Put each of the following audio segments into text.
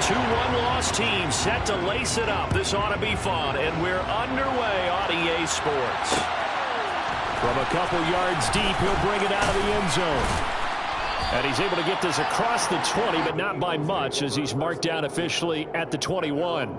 Two one-loss teams set to lace it up. This ought to be fun, and we're underway on EA Sports. From a couple yards deep, he'll bring it out of the end zone. And he's able to get this across the 20, but not by much, as he's marked down officially at the 21.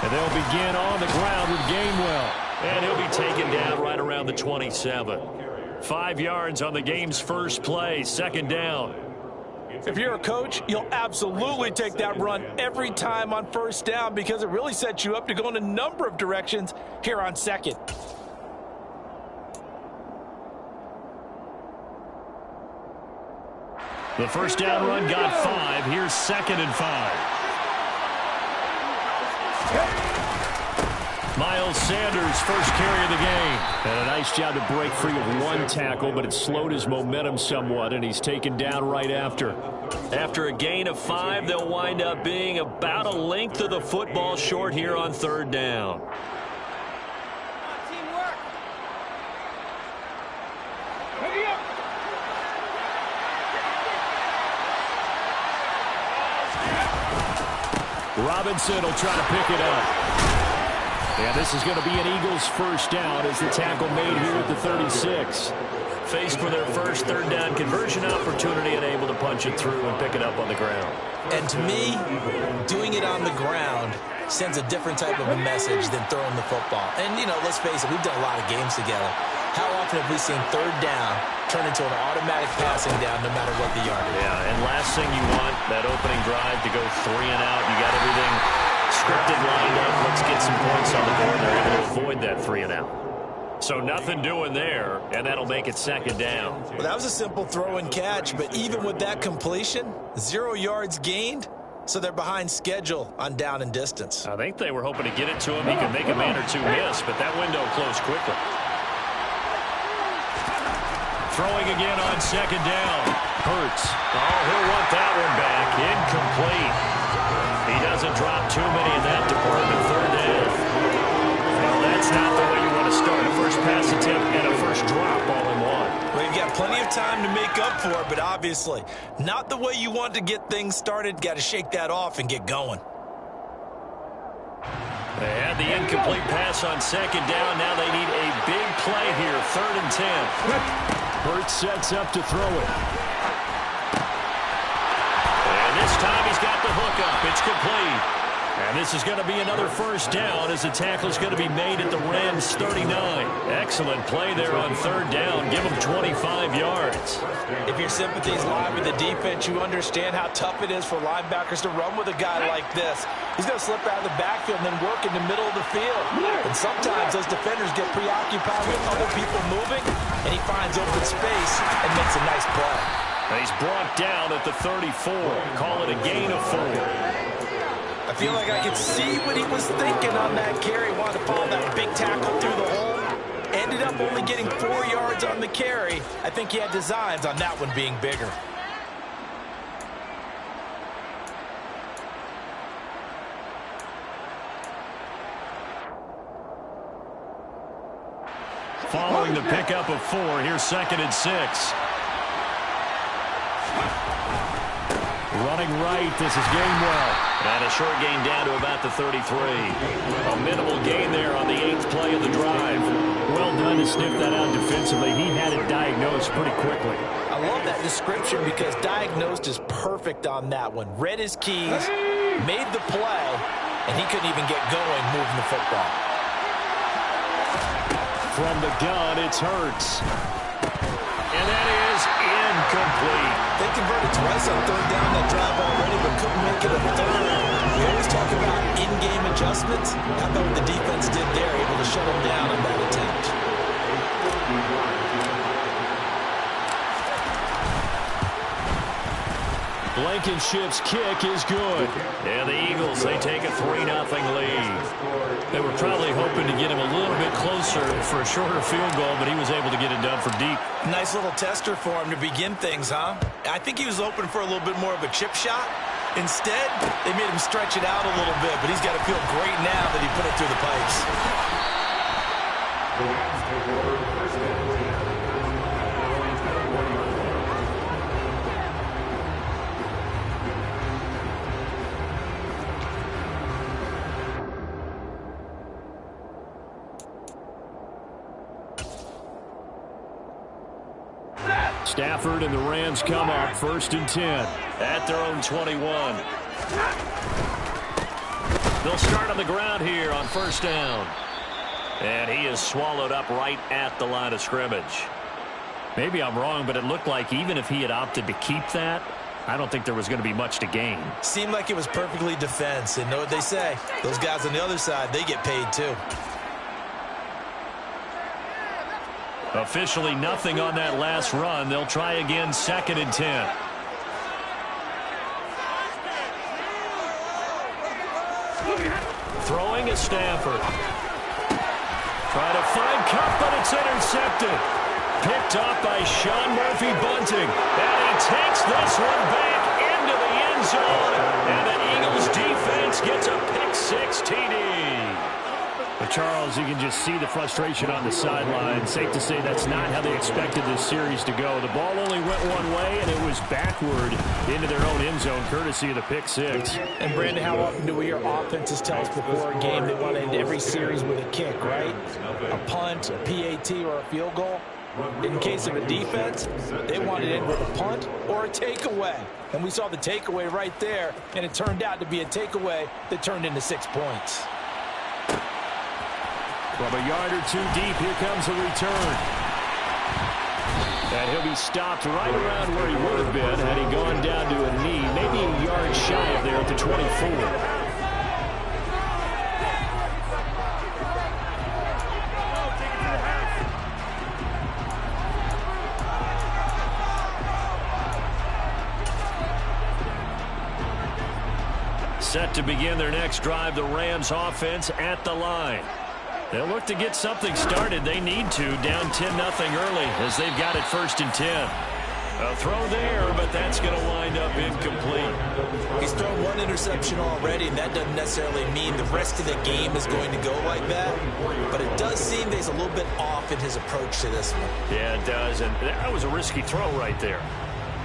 And they'll begin on the ground with Gainwell. And he'll be taken down right around the 27. 5 yards on the game's first play, second down. If you're a coach, you'll absolutely take that run every time on first down because it really sets you up to go in a number of directions here on second. The first down run got 5. Here's 2nd and 5. Miles Sanders, first carry of the game. And a nice job to break free of one tackle, but it slowed his momentum somewhat, and he's taken down right after. After a gain of 5, they'll wind up being about a length of the football short here on third down. Robinson will try to pick it up. And this is going to be an Eagles first down as the tackle made here at the 36. Faced with their first third down conversion opportunity and able to punch it through and pick it up on the ground. And to me, doing it on the ground sends a different type of a message than throwing the football. And, you know, let's face it, we've done a lot of games together. How often have we seen third down turn into an automatic passing down no matter what the yardage? Yeah, and last thing you want, that opening drive to go 3 and out. You got everything scripted, lined up. Let's get some points on the board. They're able to avoid that 3 and out. So nothing doing there, and that'll make it second down. Well, that was a simple throw and catch, but even with that completion, 0 yards gained, so they're behind schedule on down and distance. I think they were hoping to get it to him. He could make a man or two miss, but that window closed quickly. Throwing again on second down. Hurts. Oh, he'll want that one back. Incomplete. He doesn't drop too many in that department. Third down. Well, that's not the way you want to start. A first pass attempt and a first drop all in one. Well, you've got plenty of time to make up for it, but obviously not the way you want to get things started. Got to shake that off and get going. They had the incomplete pass on second down. Now they need a big play here. 3rd and 10. Hurts sets up to throw it. And this time he's got the hook up. It's complete. And this is going to be another first down as the tackle is going to be made at the Rams' 39. Excellent play there on third down. Give them 25 yards. If your sympathies lie with the defense, you understand how tough it is for linebackers to run with a guy like this. He's going to slip out of the backfield and then work in the middle of the field. And sometimes those defenders get preoccupied with other people moving, and he finds open space and makes a nice play. And he's brought down at the 34. Call it a gain of 4. I feel like I could see what he was thinking on that carry. Wanted to follow that big tackle through the hole. Ended up only getting 4 yards on the carry. I think he had designs on that one being bigger. Following the pickup of 4, here's 2nd and 6. Running right, this is Gainwell. And a short gain down to about the 33. A minimal gain there on the 8th play of the drive. Well done to sniff that out defensively. He had it diagnosed pretty quickly. I love that description because diagnosed is perfect on that one. Read his keys, made the play, and he couldn't even get going moving the football. From the gun, it's Hurts. And that is incomplete. They converted twice on third down that drive already, but couldn't make it a third. We always talk about in-game adjustments. How about what the defense did there, able to shut them down on that attempt. Blankenship's kick is good. And the Eagles, they take a 3-0 lead. They were probably hoping to get him a little bit closer for a shorter field goal, but he was able to get it done from deep. Nice little tester for him to begin things, huh? I think he was hoping for a little bit more of a chip shot. Instead, they made him stretch it out a little bit, but he's got to feel great now that he put it through the pipes. Stafford and the Rams come up 1st and 10 at their own 21. They'll start on the ground here on 1st down. And he is swallowed up right at the line of scrimmage. Maybe I'm wrong, but it looked like even if he had opted to keep that, I don't think there was going to be much to gain. Seemed like it was perfectly defense. And know what they say? Those guys on the other side, they get paid too. Officially nothing on that last run. They'll try again 2nd and 10. Throwing is Stafford. Try to find Kupp, but it's intercepted. Picked off by Sean Murphy-Bunting. And he takes this one back into the end zone. And the Eagles defense gets a pick-6 TD. But Charles, you can just see the frustration on the sideline. Safe to say that's not how they expected this series to go. The ball only went one way, and it was backward into their own end zone, courtesy of the pick-6. And, Brandon, how often do we hear offenses tell us before a game they want to end every series with a kick, right? A punt, a PAT, or a field goal. In case of a defense, they wanted it with a punt or a takeaway. And we saw the takeaway right there, and it turned out to be a takeaway that turned into 6 points. From a yard or two deep, here comes a return. And he'll be stopped right around where he would have been had he gone down to a knee, maybe a yard shy of there at the 24. Set to begin their next drive, the Rams offense at the line. They'll look to get something started. They need to, down 10-0 early as they've got it 1st and 10. A throw there, but that's going to wind up incomplete. He's thrown one interception already, and that doesn't necessarily mean the rest of the game is going to go like that. But it does seem that he's a little bit off in his approach to this one. Yeah, it does, and that was a risky throw right there.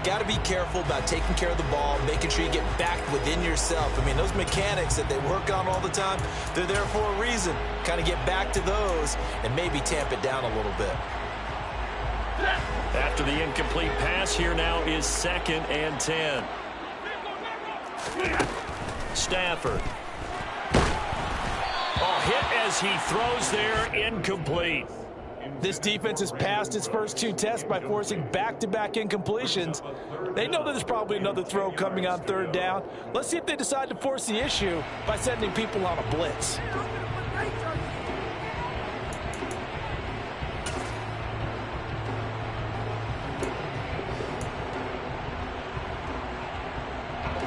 Got to be careful about taking care of the ball, making sure you get back within yourself. I mean, those mechanics that they work on all the time, they're there for a reason. Kind of get back to those and maybe tamp it down a little bit. After the incomplete pass, here now is 2nd and 10. Stafford. Oh, hit as he throws there, incomplete. This defense has passed its first 2 tests by forcing back-to-back incompletions. They know that there's probably another throw coming on 3rd down. Let's see if they decide to force the issue by sending people on a blitz.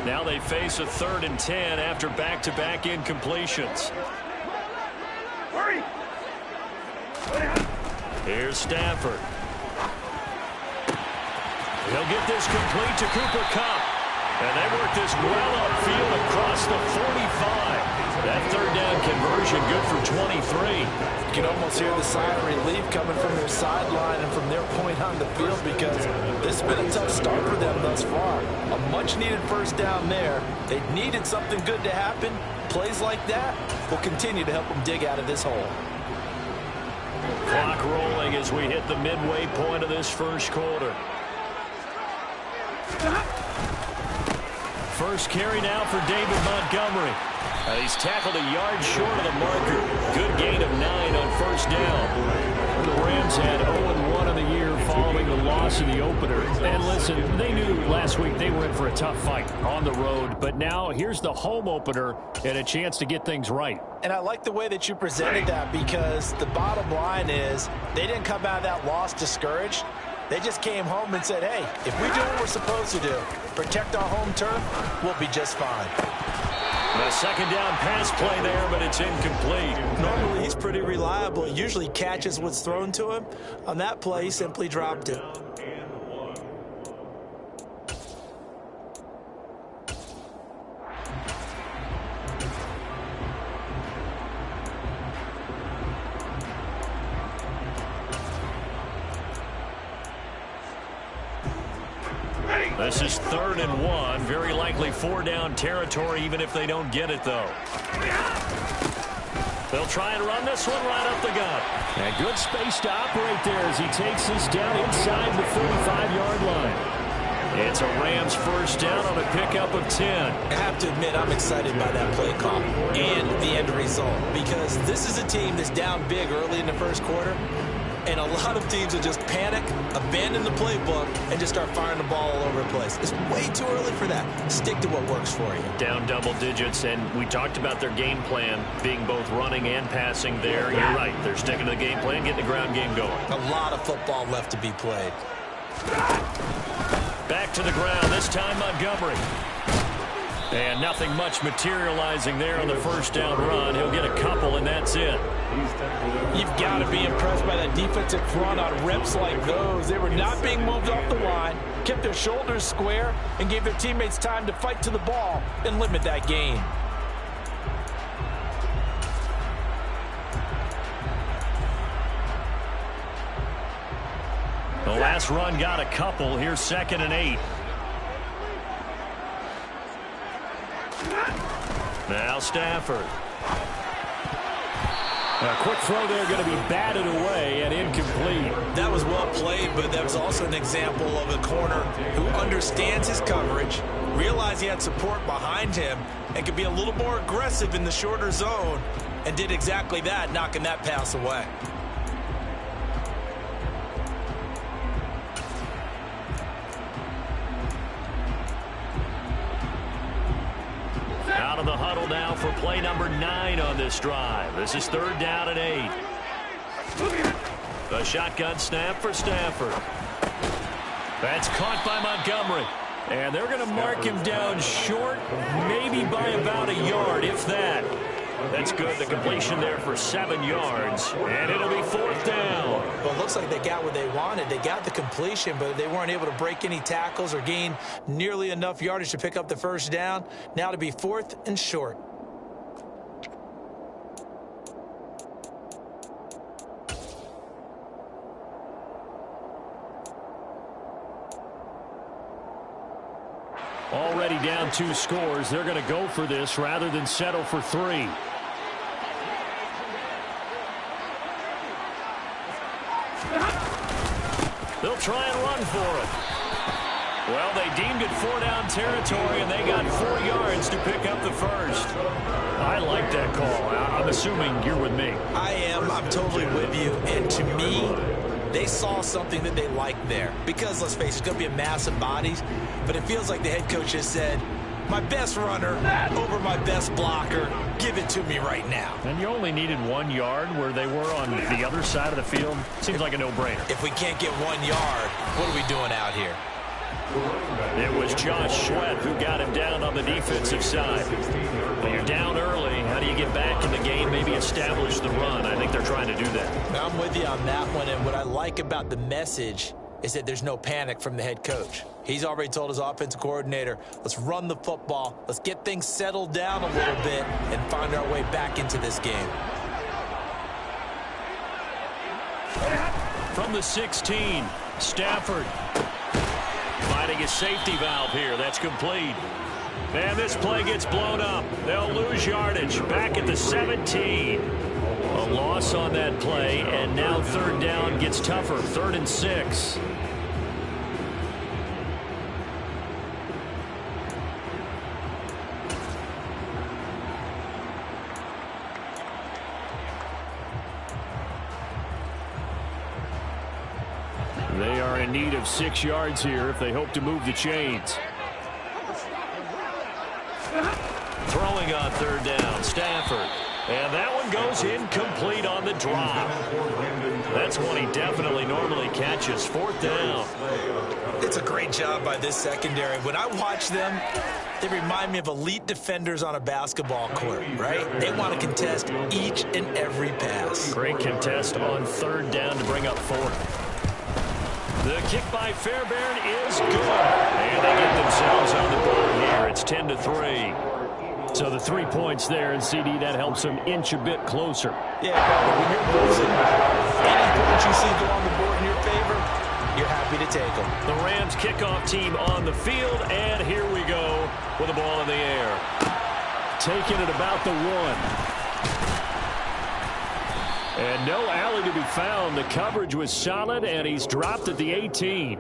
Now they face a 3rd and 10 after back-to-back incompletions. Here's Stafford. He'll get this complete to Cooper Kupp. And they work this well upfield across the 45. That 3rd down conversion good for 23. You can almost hear the sigh of relief coming from their sideline and from their point on the field because this has been a tough start for them thus far. A much-needed 1st down there. They needed something good to happen. Plays like that will continue to help them dig out of this hole. Clock rolling as we hit the midway point of this 1st quarter. First carry now for David Montgomery. He's tackled a yard short of the marker. Good gain of 9 on 1st down. The Rams had 0-1 in the year following the loss in the opener. And listen, they knew last week they were in for a tough fight on the road. But now here's the home opener and a chance to get things right. And I like the way that you presented that because the bottom line is they didn't come out of that loss discouraged. They just came home and said, hey, if we do what we're supposed to do, protect our home turf, we'll be just fine. A second down pass play there, but it's incomplete. Normally, he's pretty reliable. He usually catches what's thrown to him. On that play, he simply dropped it. This is 3rd and 1. Very likely 4-down territory, even if they don't get it, though. They'll try and run this one right up the gut. And good space to operate there as he takes this down inside the 35-yard line. It's a Rams first down on a pickup of 10. I have to admit, I'm excited by that play call and the end result, because this is a team that's down big early in the first quarter. And a lot of teams will just panic, abandon the playbook, and just start firing the ball all over the place. It's way too early for that. Stick to what works for you. Down double digits, and we talked about their game plan being both running and passing there. You're right. They're sticking to the game plan, getting the ground game going. A lot of football left to be played. Back to the ground, this time Montgomery. And nothing much materializing there on the first down run. He'll get a couple, and that's it. You've got to be impressed by that defensive front on reps like those. They were not being moved off the line, kept their shoulders square, and gave their teammates time to fight to the ball and limit that gain. The last run got a couple. Here's 2nd and 8. Now Stafford. A quick throw there, going to be batted away and incomplete. That was well played, but that was also an example of a corner who understands his coverage, realized he had support behind him, and could be a little more aggressive in the shorter zone, and did exactly that, knocking that pass away. Out of the huddle now for play number 9 on this drive. This is 3rd down and 8. The shotgun snap for Stafford. That's caught by Montgomery. And they're going to mark him down short, maybe by about a yard, if that. That's good. The completion there for 7 yards. And it'll be 4th down. Well, it looks like they got what they wanted. They got the completion, but they weren't able to break any tackles or gain nearly enough yardage to pick up the first down. Now to be 4th and short. Already down 2 scores. They're going to go for this rather than settle for 3. They'll try and run for it. Well, they deemed it 4-down territory, and they got 4 yards to pick up the first. I like that call. I'm assuming you're with me. I am. I'm totally with you. And to me, they saw something that they liked there. Because, let's face it, it's going to be a mass of bodies. But it feels like the head coach has said, my best runner over my best blocker. Give it to me right now. And you only needed 1 yard where they were on the other side of the field. Seems like a no-brainer. If we can't get 1 yard, what are we doing out here? It was Josh Sweat who got him down on the defensive side. Well, you're down early. How do you get back in the game, maybe establish the run? I think they're trying to do that. I'm with you on that one, and what I like about the message is that there's no panic from the head coach. He's already told his offensive coordinator, let's run the football, let's get things settled down a little bit and find our way back into this game. From the 16, Stafford finding his safety valve here. That's complete. And this play gets blown up. They'll lose yardage back at the 17. A loss on that play, and now 3rd down gets tougher. 3rd and 6. They are in need of 6 yards here if they hope to move the chains. Throwing on 3rd down, Stafford. And that one goes incomplete on the drop. That's one he definitely normally catches. 4th down. It's a great job by this secondary. When I watch them, they remind me of elite defenders on a basketball court, right? They want to contest each and every pass. Great contest on 3rd down to bring up 4th. The kick by Fairbairn is good. And they get themselves on the board here. It's 10-3. So the 3 points there, and CD, that helps them inch a bit closer. Yeah, when you're losing, any points you see go on the board in your favor, you're happy to take them. The Rams kickoff team on the field, and here we go with the ball in the air. Taking it about the 1. And no alley to be found. The coverage was solid, and he's dropped at the 18.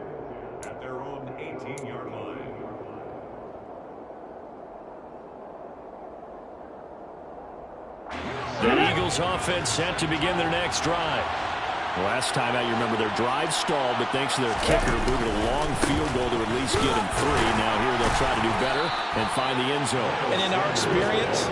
At their own 18-yard line. The Eagles offense set to begin their next drive. Last time out, you remember their drive stalled, but thanks to their kicker, booted a long field goal to at least get him 3. Now here they'll try to do better and find the end zone. And in our experience,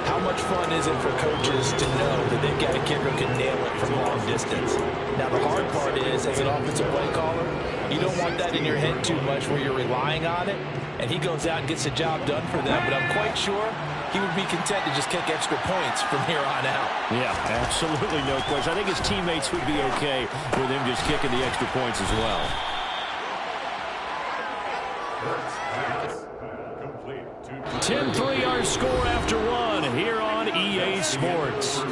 how much fun is it for coaches to know that they've got a kicker who can nail it from long distance? Now, the hard part is, as an offensive play caller, you don't want that in your head too much where you're relying on it, and he goes out and gets the job done for them. But I'm quite sure he would be content to just kick extra points from here on out. Yeah, absolutely no question. I think his teammates would be okay with him just kicking the extra points as well. 10-3 our score after 1 here on EA Sports.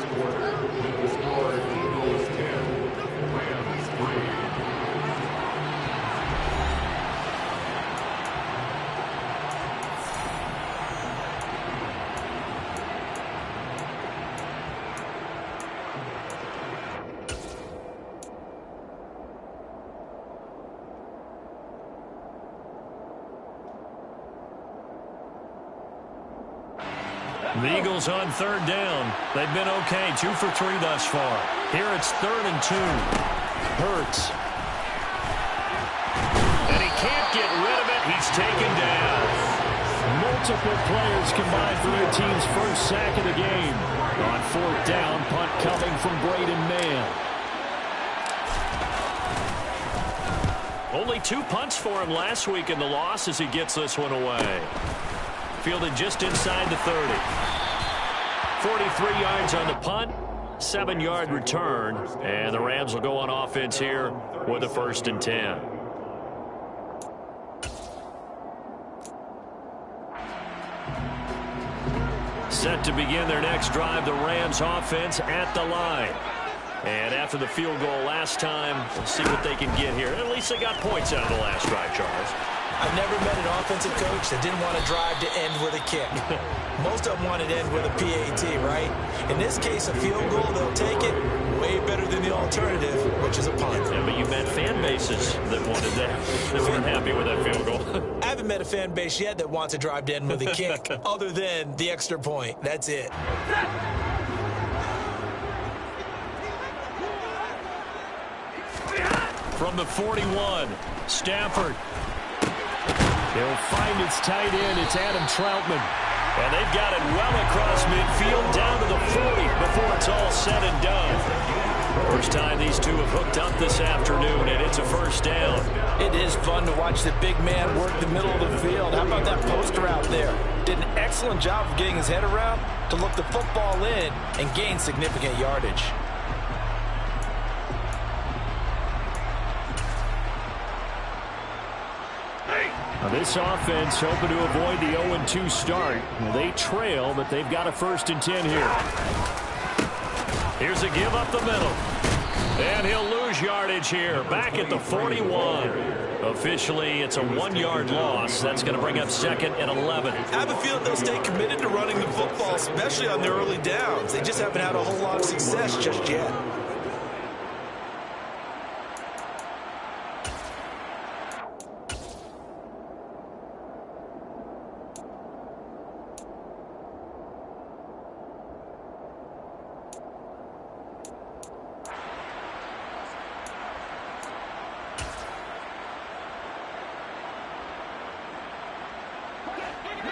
The Eagles on 3rd down. They've been okay, 2 for 3 thus far. Here it's 3rd and 2. Hurts. And he can't get rid of it. He's taken down. Multiple players combined for their team's first sack of the game. On 4th down, punt coming from Braden Mann. Only 2 punts for him last week in the loss as he gets this one away. Fielded just inside the 30. 43 yards on the punt, 7-yard return, and the Rams will go on offense here with a 1st and 10. Set to begin their next drive, the Rams offense at the line. And after the field goal last time, we'll see what they can get here. At least they got points out of the last drive, Charles. I've never met an offensive coach that didn't want to drive to end with a kick. Most of them wanted to end with a PAT, right? In this case, a field goal, they'll take it. Way better than the alternative, which is a punt. Yeah, but you met fan bases that wanted that, that weren't happy with that field goal. I haven't met a fan base yet that wants to drive to end with a kick, other than the extra point. That's it. From the 41, Stafford. He'll find its tight end. It's Adam Troutman. And they've got it well across midfield down to the 40 before it's all said and done. First time these two have hooked up this afternoon, and it's a 1st down. It is fun to watch the big man work the middle of the field. How about that poster out there? Did an excellent job of getting his head around to look the football in and gain significant yardage. This offense hoping to avoid the 0-2 start. They trail, but they've got a 1st and 10 here. Here's a give up the middle. And he'll lose yardage here. Back at the 41. Officially, it's a 1-yard loss. That's going to bring up 2nd and 11. I have a feeling they'll stay committed to running the football, especially on their early downs. They just haven't had a whole lot of success just yet.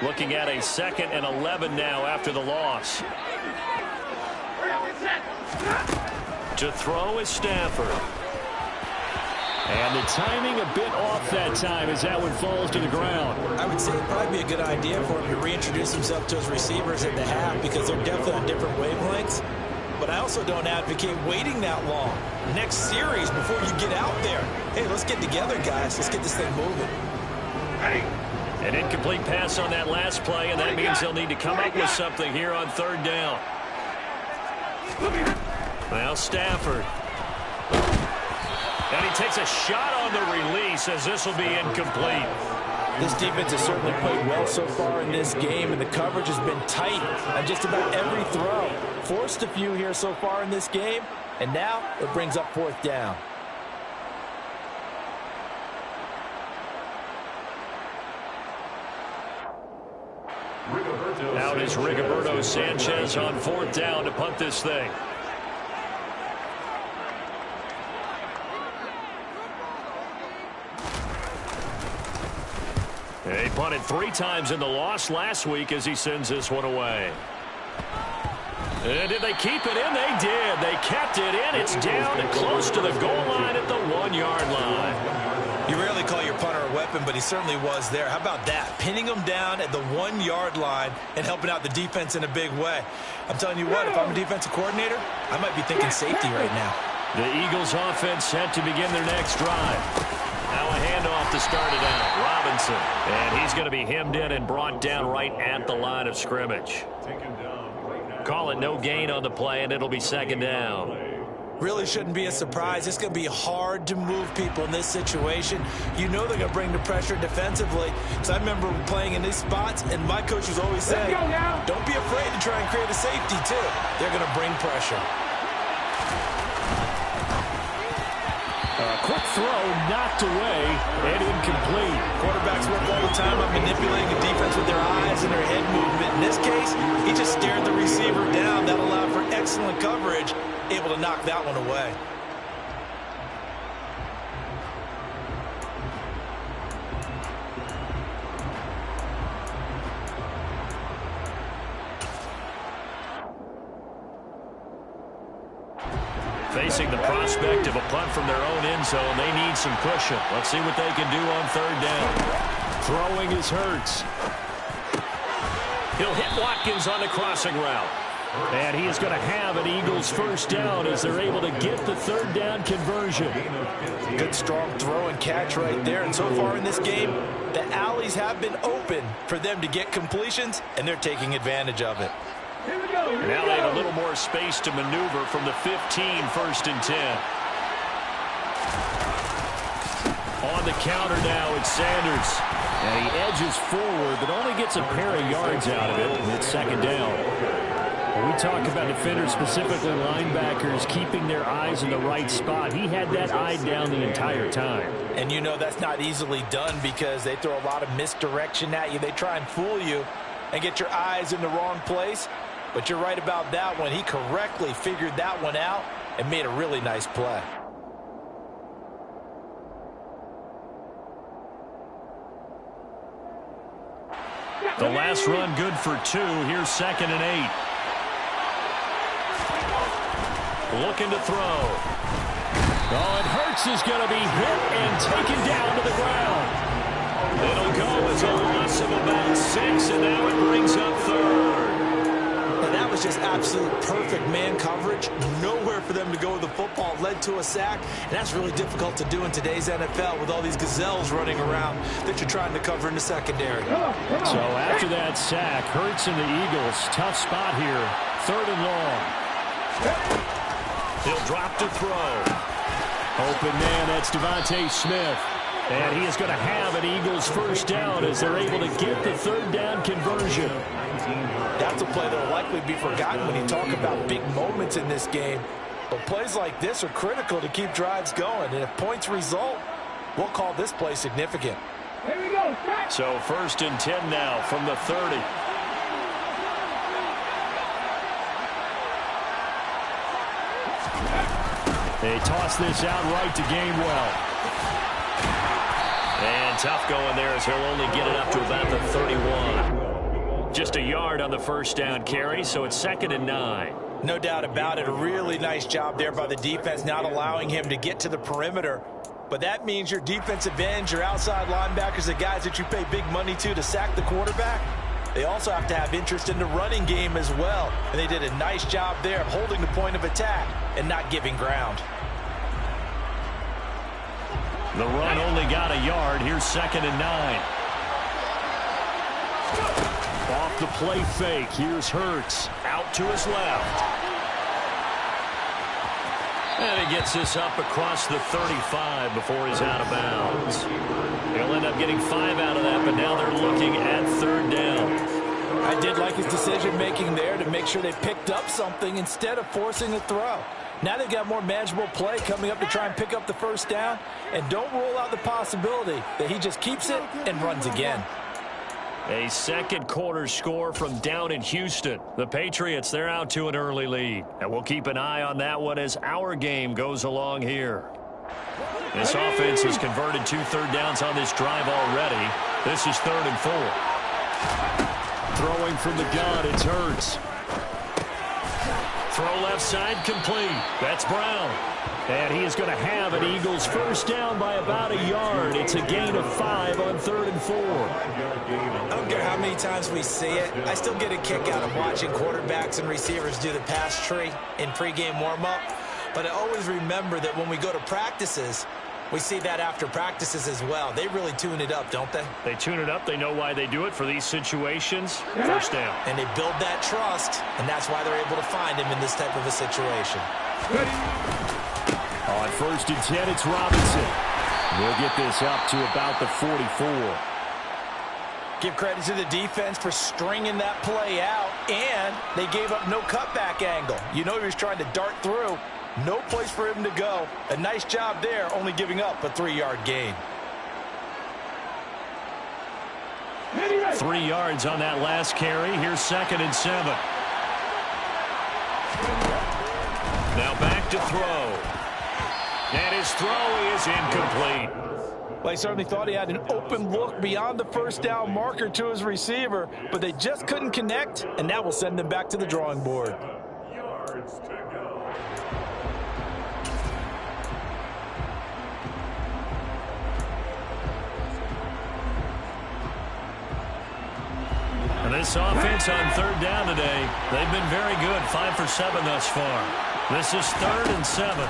Looking at a 2nd and 11 now after the loss. To throw is Stafford. And the timing a bit off that time as that one falls to the ground. I would say it'd probably be a good idea for him to reintroduce himself to his receivers at the half because they're definitely on different wavelengths. But I also don't advocate waiting that long. Next series before you get out there. Hey, let's get together, guys. Let's get this thing moving. An incomplete pass on that last play, and that means they'll need to come up with something here on third down. Now Stafford. And he takes a shot on the release as this will be incomplete. This defense has certainly played well so far in this game, and the coverage has been tight on just about every throw. Forced a few here so far in this game, and now it brings up fourth down. Out is Rigoberto Sanchez on fourth down to punt this thing. He punted 3 times in the loss last week as he sends this one away. And did they keep it in? They did. They kept it in. It's down and close to the goal line at the 1-yard line. You rarely call your punter a weapon, but he certainly was there. How about that? Pinning him down at the 1-yard line and helping out the defense in a big way. I'm telling you what, if I'm a defensive coordinator, I might be thinking safety right now. The Eagles offense set to begin their next drive. Now a handoff to start it out. Robinson. And he's going to be hemmed in and brought down right at the line of scrimmage. Call it no gain on the play, and it'll be second down. Really shouldn't be a surprise. It's going to be hard to move people in this situation. You know they're going to bring the pressure defensively. Because I remember playing in these spots, and my coach was always saying, don't be afraid to try and create a safety, too. They're going to bring pressure. Quick throw, knocked away, and incomplete. Quarterbacks work all the time on manipulating the defense with their eyes and their head movement. In this case, he just stared the receiver down. That allowed for excellent coverage, able to knock that one away. Facing the prospect of a punt from their own end zone, they need some cushion. Let's see what they can do on third down. Throwing is Hurts. He'll hit Watkins on the crossing route. And he is going to have an Eagles first down as they're able to get the third down conversion. Good strong throw and catch right there. And so far in this game, the alleys have been open for them to get completions, and they're taking advantage of it. Now they have a little more space to maneuver from the 15, first and 10. On the counter now, it's Sanders. And he edges forward, but only gets a pair of yards out of it, and it's second down. When we talk about defenders, specifically linebackers, keeping their eyes in the right spot, he had that eye down the entire time. And you know that's not easily done because they throw a lot of misdirection at you. They try and fool you and get your eyes in the wrong place. But you're right about that one. He correctly figured that one out and made a really nice play. The last run good for 2. Here's second and 8. Looking to throw. Oh, and Hurts is going to be hit and taken down to the ground. It'll go as a loss of about 6, and now it brings up third. And that was just absolute perfect man coverage. Nowhere for them to go with the football. Led to a sack. And that's really difficult to do in today's NFL with all these gazelles running around that you're trying to cover in the secondary. So after that sack, Hurts and the Eagles, tough spot here. Third and long. He'll drop to throw. Open man, that's Devontae Smith. And he is going to have an Eagles first down as they're able to get the third down conversion. That's a play that will likely be forgotten when you talk about big moments in this game. But plays like this are critical to keep drives going. And if points result, we'll call this play significant. Here we go. So first and 10 now from the 30. They toss this out right to Gainwell. And tough going there as he'll only get it up to about the 31. Just a yard on the first down carry, so it's second and 9. No doubt about it. A really nice job there by the defense, not allowing him to get to the perimeter. But that means your defensive ends, your outside linebackers, the guys that you pay big money to sack the quarterback, they also have to have interest in the running game as well. And they did a nice job there of holding the point of attack and not giving ground. The run only got a yard. Here's 2nd and 9. Off the play fake. Here's Hurts. Out to his left. And he gets this up across the 35 before he's out of bounds. He'll end up getting 5 out of that, but now they're looking at 3rd down. I did like his decision-making there to make sure they picked up something instead of forcing a throw. Now they've got more manageable play coming up to try and pick up the 1st down. And don't rule out the possibility that he just keeps it and runs again. A 2nd quarter score from down in Houston. The Patriots, they're out to an early lead. And we'll keep an eye on that one as our game goes along here. This offense has converted 2 third downs on this drive already. This is 3rd and 4. Throwing from the gun, it's Hurts. Throw left side complete. That's Brown. And he is going to have an Eagles 1st down by about a yard. It's a gain of 5 on 3rd and 4. I don't care how many times we see it. I still get a kick out of watching quarterbacks and receivers do the pass tree in pregame warm-up. But I always remember that when we go to practices, we see that after practices as well. They really tune it up, don't they? They tune it up. They know why they do it for these situations. 1st down. And they build that trust, and that's why they're able to find him in this type of a situation. On 1st and 10, it's Robinson. We'll get this up to about the 44. Give credit to the defense for stringing that play out, and they gave up no cutback angle. You know he was trying to dart through. No place for him to go. A nice job there, only giving up a 3-yard gain. 3 yards on that last carry. Here's 2nd and 7. Now back to throw. And his throw is incomplete. Well, he certainly thought he had an open look beyond the 1st down marker to his receiver, but they just couldn't connect, and that will send them back to the drawing board. Yards to go. And this offense on 3rd down today, they've been very good. 5 for 7 thus far. This is 3rd and 7.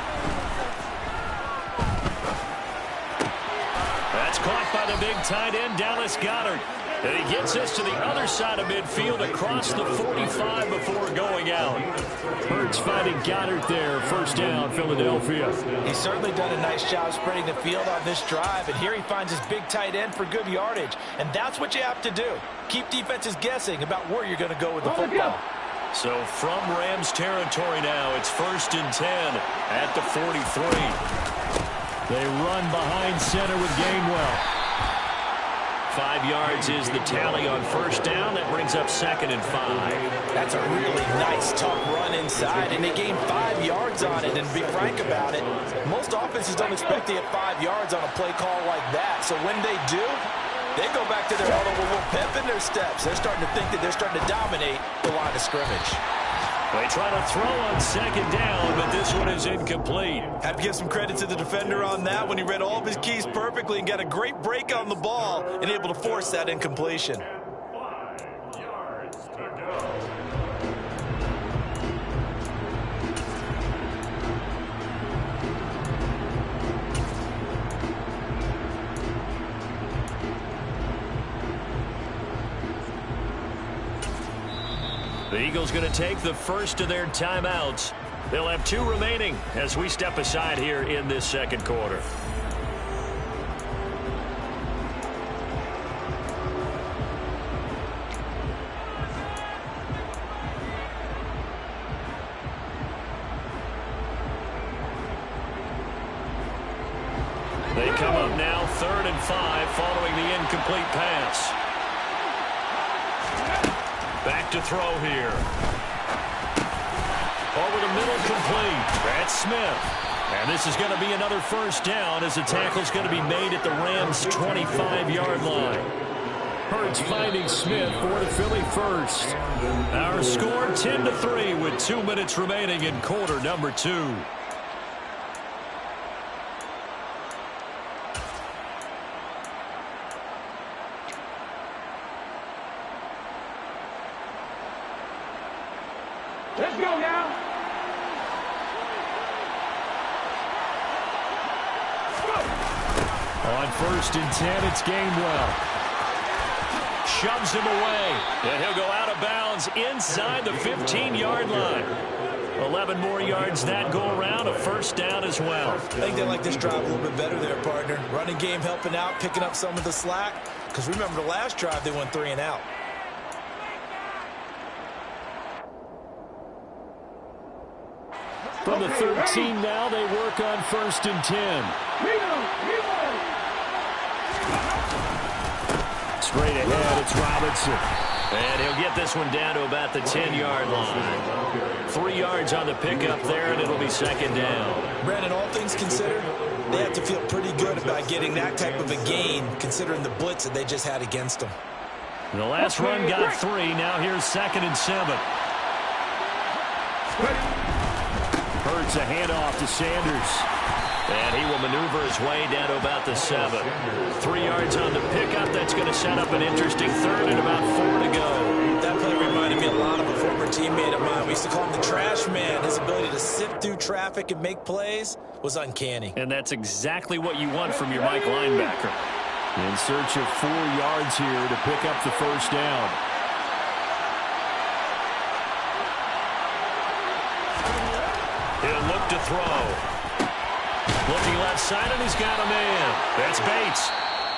That's caught by the big tight end, Dallas Goedert. And he gets this to the other side of midfield across the 45 before going out. Hurts finding Goedert there. 1st down, Philadelphia. He's certainly done a nice job spreading the field on this drive, and here he finds his big tight end for good yardage. And that's what you have to do. Keep defenses guessing about where you're going to go with the football. So from Rams territory now, it's 1st and 10 at the 43. They run behind center with Gainwell. 5 yards is the tally on 1st down. That brings up 2nd and 5. That's a really nice, tough run inside, and they gain 5 yards on it. And to be frank about it, most offenses don't expect to get 5 yards on a play call like that. So when they do, they go back to their huddle with a little pep in their steps. They're starting to think that they're starting to dominate the line of scrimmage. They try to throw on 2nd down, but this one is incomplete. Have to give some credit to the defender on that when he read all of his keys perfectly and got a great break on the ball and able to force that incompletion. 5 yards to go. The Eagles going to take the first of their timeouts. They'll have 2 remaining as we step aside here in this 2nd quarter. They come up now 3rd and 5 following the incomplete pass. Back to throw here. Over the middle complete. That's Smith. And this is going to be another 1st down as the tackle's going to be made at the Rams' 25-yard line. Hurts finding Smith for the Philly first. Our score 10-3 with 2 minutes remaining in quarter number 2. Let's go now. On 1st and 10, it's Gainwell. Shoves him away, and he'll go out of bounds inside the 15-yard line. 11 more yards that go around, a first down as well. I think they like this drive a little bit better there, partner. Running game helping out, picking up some of the slack. Because remember the last drive, they went 3 and out. From the 13 now, they work on 1st and 10. Straight ahead, it's Robinson. And he'll get this one down to about the 10-yard line. 3 yards on the pickup there, and it'll be second down. Brandon, all things considered, they have to feel pretty good about getting that type of a gain, considering the blitz that they just had against them. The last run got 3. Now here's 2nd and 7. Hurts a handoff to Sanders. And he will maneuver his way down to about the 7. 3 yards on the pickup. That's going to set up an interesting third and about 4 to go. That play reminded me a lot of a former teammate of mine. We used to call him the trash man. His ability to sift through traffic and make plays was uncanny. And that's exactly what you want from your Mike linebacker. In search of 4 yards here to pick up the first down. He'll look to throw. Looking left side, and he's got a man. That's Bates.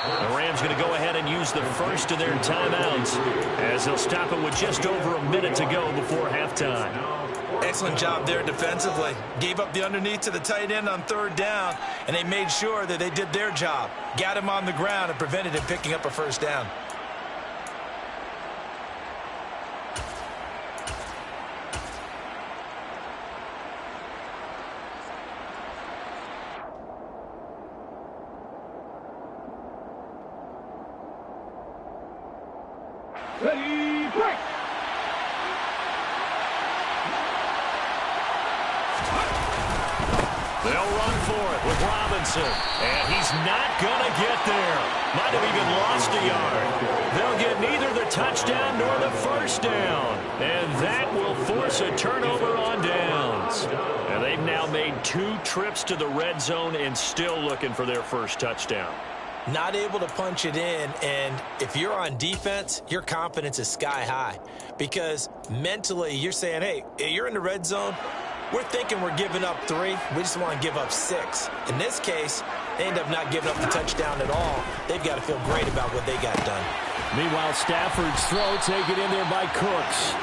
The Rams going to go ahead and use the first of their timeouts as they'll stop it with just over a minute to go before halftime. Excellent job there defensively. Gave up the underneath to the tight end on 3rd down, and they made sure that they did their job. Got him on the ground and prevented him picking up a first down. Ready, break. They'll run for it with Robinson. And he's not going to get there. Might have even lost a yard. They'll get neither the touchdown nor the first down. And that will force a turnover on downs. And they've now made 2 trips to the red zone and still looking for their first touchdown. Not able to punch it in, and if you're on defense, your confidence is sky high. Because mentally, you're saying, hey, you're in the red zone. We're thinking we're giving up 3. We just want to give up 6. In this case, they end up not giving up the touchdown at all. They've got to feel great about what they got done. Meanwhile, Stafford's throw taken in there by Cooks.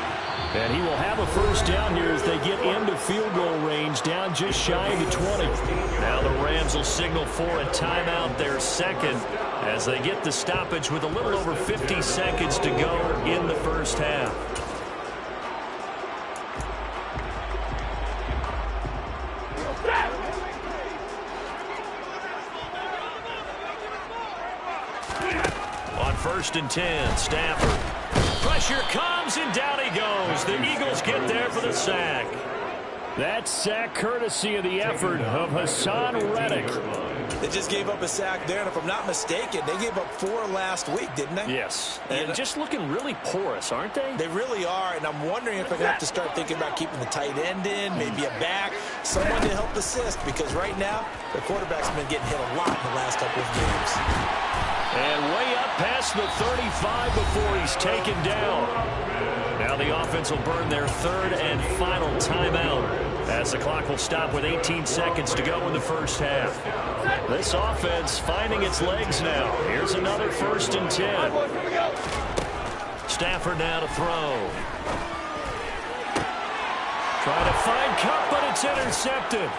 And he will have a first down here as they get into field goal range, down just shy of the 20. Now the Rams will signal for a timeout, their second, as they get the stoppage with a little over 50 seconds to go in the first half. On 1st and 10, Stafford. Pressure comes, and down he goes. The Eagles get there for the sack. That sack courtesy of the effort of Hassan Reddick. They just gave up a sack there, and if I'm not mistaken, they gave up 4 last week, didn't they? Yes, and just looking really porous, aren't they? They really are, and I'm wondering if they're going to have to start thinking about keeping the tight end in, maybe a back, someone to help assist, because right now, their quarterback's been getting hit a lot in the last couple of games. And way up past the 35 before he's taken down. Now the offense will burn their 3rd and final timeout as the clock will stop with 18 seconds to go in the first half. This offense finding its legs now. Here's another 1st and 10. Stafford now to throw. Trying to find Kupp, but it's intercepted.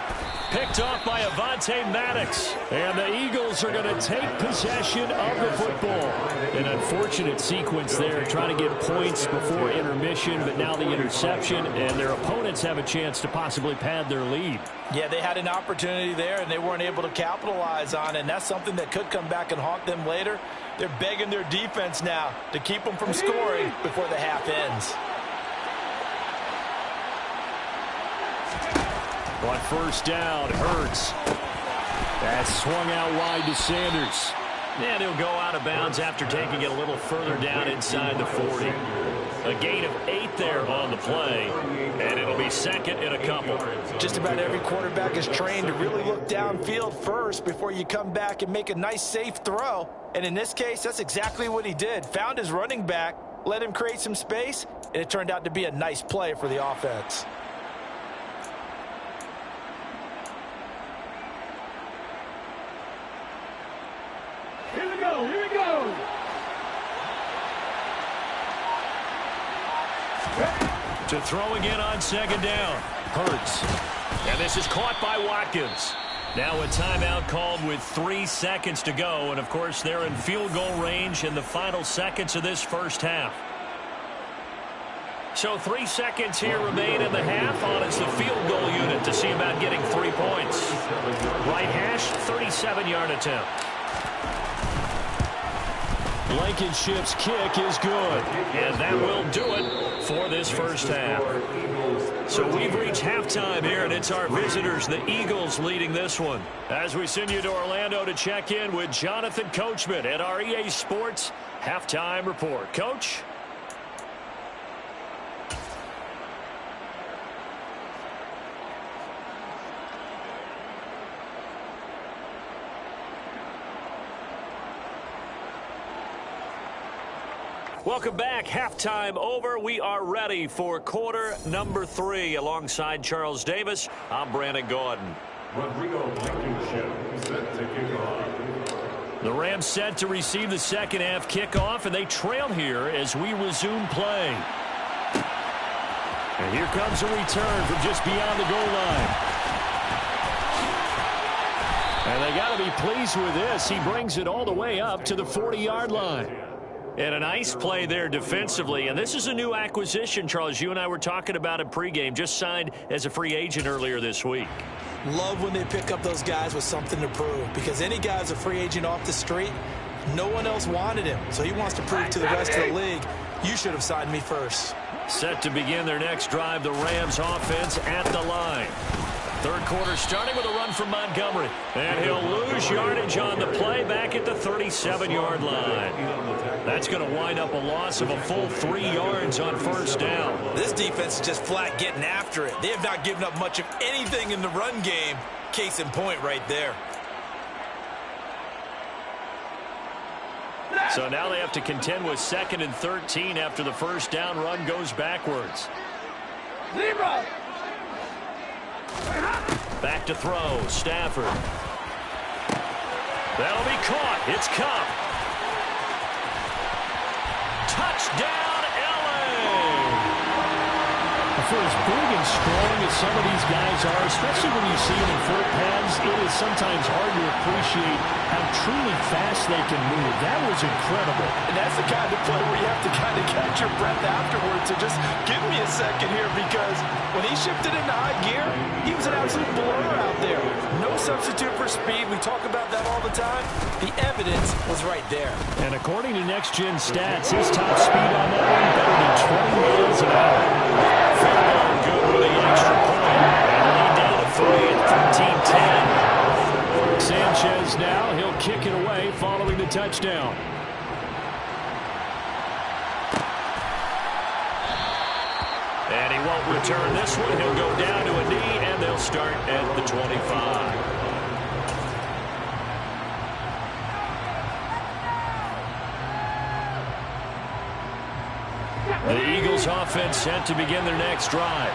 picked off by Avonte Maddox. And the Eagles are going to take possession of the football. An unfortunate sequence there, trying to get points before intermission, but now the interception, and their opponents have a chance to possibly pad their lead. Yeah, they had an opportunity there, and they weren't able to capitalize on it, and that's something that could come back and haunt them later. They're begging their defense now to keep them from scoring before the half ends. On first down, Hurts. That's swung out wide to Sanders. And he'll go out of bounds after taking it a little further down inside the 40. A gain of 8 there on the play, and it'll be second and a couple. Just about every quarterback is trained to really look downfield first before you come back and make a nice, safe throw. And in this case, that's exactly what he did. Found his running back, let him create some space, and it turned out to be a nice play for the offense. Here we go, here we go. To throw again on second down. Hurts. And this is caught by Watkins. Now a timeout called with 3 seconds to go. And, of course, they're in field goal range in the final seconds of this first half. So 3 seconds here remain in the half. On it's the field goal unit to see about getting 3 points. Right hash, 37-yard attempt. Blankenship's kick is good. And that will do it for this first half. So we've reached halftime here, and it's our visitors, the Eagles, leading this one. As we send you to Orlando to check in with Jonathan Coachman at our EA Sports Halftime Report. Coach? Welcome back. Halftime over. We are ready for quarter number 3. Alongside Charles Davis, I'm Brandon Gaudin. Rodrigo Blankenship set to kick off. The Rams set to receive the second half kickoff, and they trail here as we resume play. And here comes a return from just beyond the goal line. And they got to be pleased with this. He brings it all the way up to the 40-yard line. And a nice play there defensively. And this is a new acquisition, Charles. You and I were talking about it pregame. Just signed as a free agent earlier this week. Love when they pick up those guys with something to prove. Because any guy's a free agent off the street, no one else wanted him. So he wants to prove to the rest of the league, you should have signed me first. Set to begin their next drive, the Rams offense at the line. Third quarter starting with a run from Montgomery. And he'll lose yardage on the play back at the 37-yard line. That's going to wind up a loss of a full 3 yards on first down. This defense is just flat getting after it. They have not given up much of anything in the run game. Case in point right there. So now they have to contend with 2nd and 13 after the first down run goes backwards. Zebra. Back to throw, Stafford. That'll be caught. It's Kupp. Touchdown, LA! For as big and strong as some of these guys are, especially when you see them in full pads, it is sometimes hard to appreciate how truly fast they can move. That was incredible. And that's the kind of play where you have to kind of catch your breath afterwards. So just give me a second here, because when he shifted into high gear, he was an absolute blur out there. No substitute for speed. We talk about that all the time. The evidence was right there. And according to Next Gen Stats, his top speed on that one better than 20 miles an hour. Good with the extra point. And lead down to 3 at 13-10. Sanchez now, he'll kick it away following the touchdown. And he won't return this one. He'll go down to a knee, and they'll start at the 25. The Eagles offense set to begin their next drive.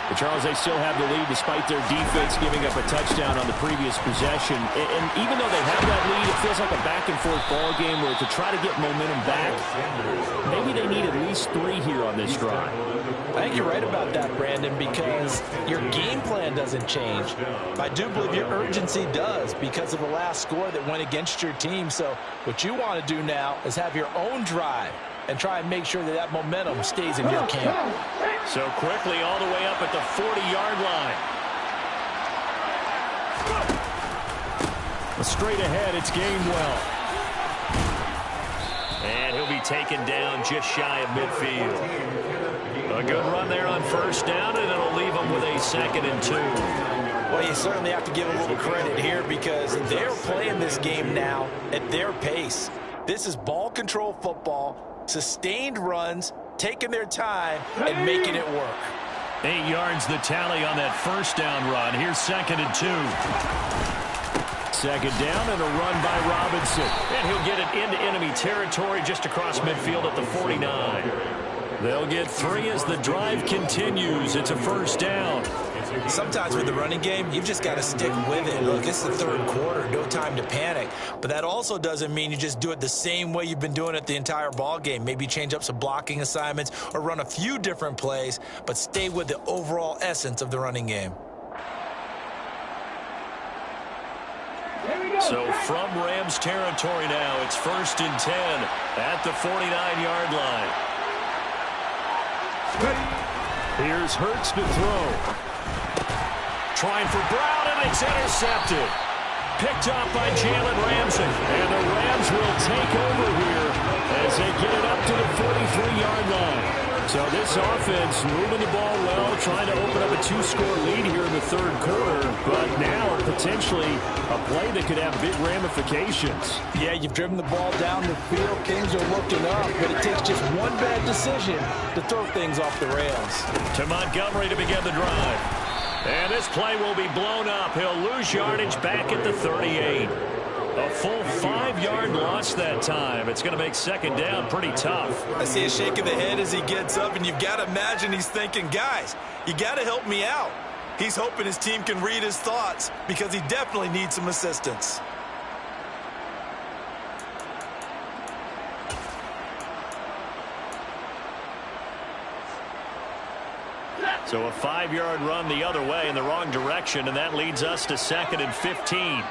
But Charles, they still have the lead despite their defense giving up a touchdown on the previous possession. And even though they have that lead, it feels like a back-and-forth ball game where to try to get momentum back, maybe they need at least 3 here on this drive. I think you're right about that, Brandon, because your game plan doesn't change. I do believe your urgency does because of the last score that went against your team. So what you want to do now is have your own drive and try and make sure that that momentum stays in your camp. So quickly all the way up at the 40-yard line. Straight ahead, it's Gainwell. And he'll be taken down just shy of midfield. A good run there on first down, and it'll leave him with a 2nd and 2. Well, you certainly have to give a little credit here because they're playing this game now at their pace. This is ball control football, sustained runs, taking their time, and making it work. 8 yards the tally on that first down run. Here's 2nd and 2. 2nd down and a run by Robinson. And he'll get it into enemy territory just across midfield at the 49. They'll get 3 as the drive continues. It's a first down. Sometimes with the running game, you've just got to stick with it. Look, it's the 3rd quarter, no time to panic. But that also doesn't mean you just do it the same way you've been doing it the entire ball game. Maybe change up some blocking assignments or run a few different plays, but stay with the overall essence of the running game. So from Rams territory now, it's 1st and 10 at the 49-yard line. Here's Hurts to throw. Trying for Brown, and it's intercepted. Picked off by Jalen Ramsey. And the Rams will take over here as they get it up to the 43-yard line. So this offense moving the ball well, trying to open up a 2-score lead here in the 3rd quarter. But now potentially a play that could have big ramifications. Yeah, you've driven the ball down the field. Things are looking up, but it takes just one bad decision to throw things off the rails. To Montgomery to begin the drive. And this play will be blown up. He'll lose yardage back at the 38. A full 5-yard loss that time. It's going to make 2nd down pretty tough. I see a shake of the head as he gets up, and you've got to imagine he's thinking, guys, you got to help me out. He's hoping his team can read his thoughts because he definitely needs some assistance. So a 5-yard run the other way in the wrong direction, and that leads us to 2nd and 15.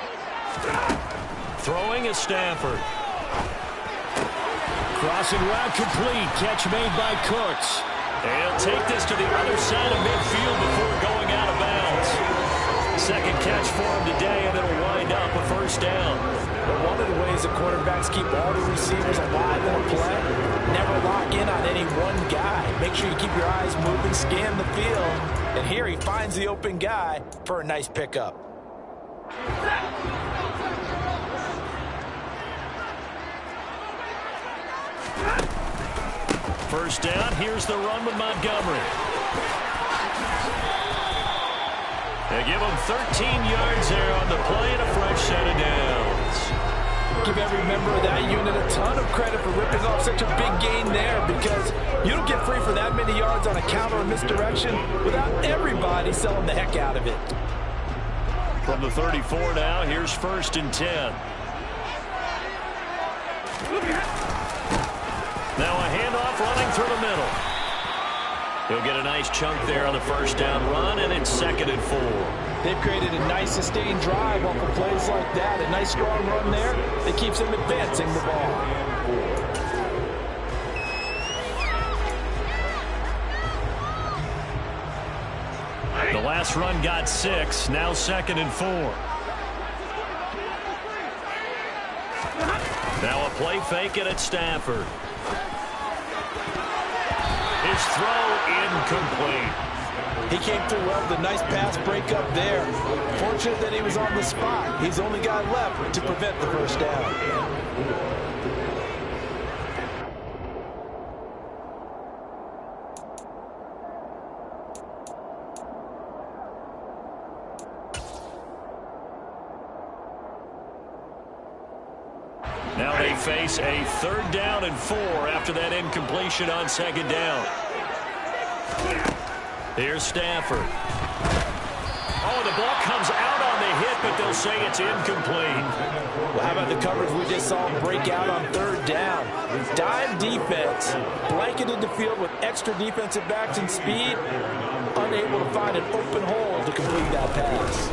Throwing is Stafford. Crossing route complete. Catch made by Cooks. And he'll take this to the other side of midfield before going out of bounds. 2nd catch for him today, and it'll wind up a first down. But one of the ways that quarterbacks keep all the receivers alive in a play, never lock in on any one guy. Make sure you keep your eyes moving, scan the field. And here he finds the open guy for a nice pickup. First down, here's the run with Montgomery. They give him 13 yards there on the play and a fresh set of downs. Give every member of that unit a ton of credit for ripping off such a big gain there because you don't get free for that many yards on a counter or misdirection without everybody selling the heck out of it. From the 34 now, here's 1st and 10. Now a handoff running through the middle. He'll get a nice chunk there on the first down run, and it's 2nd and 4. They've created a nice sustained drive off of plays like that. A nice strong run there that keeps them advancing the ball. The last run got 6, now 2nd and 4. Now a play fake it at Stafford. His throw incomplete. He came through well with a nice pass breakup there. Fortunate that he was on the spot. He's the only guy left to prevent the first down. Now they face a 3rd down and 4 after that incompletion on 2nd down. Here's Stafford. Oh, the ball comes out on the hit, but they'll say it's incomplete. Well, how about the coverage we just saw him break out on third down? Dime defense, blanketed the field with extra defensive backs and speed, unable to find an open hole to complete that pass.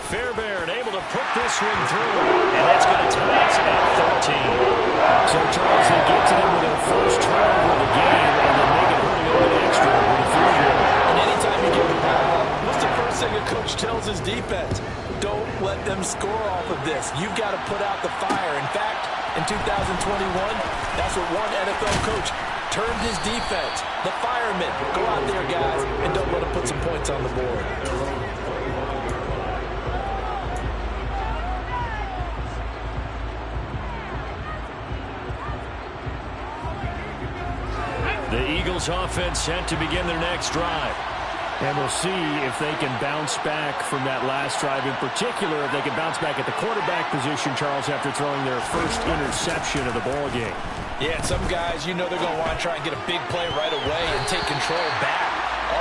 Fairbairn able to put this one through, and that's going to tie us at 13. So, Charles, they get to them with their first turnover of the game, and then make it hurt a little bit extra with a field goal. And anytime you give the ball, what's the first thing a coach tells his defense? Don't let them score off of this. You've got to put out the fire. In fact, in 2021, that's what one NFL coach termed his defense. The firemen. Go out there, guys, and don't let them put some points on the board. The Eagles offense set to begin their next drive. And we'll see if they can bounce back from that last drive. In particular, if they can bounce back at the quarterback position, Charles, after throwing their first interception of the ball game. Yeah, and some guys, you know they're going to want to try and get a big play right away and take control back.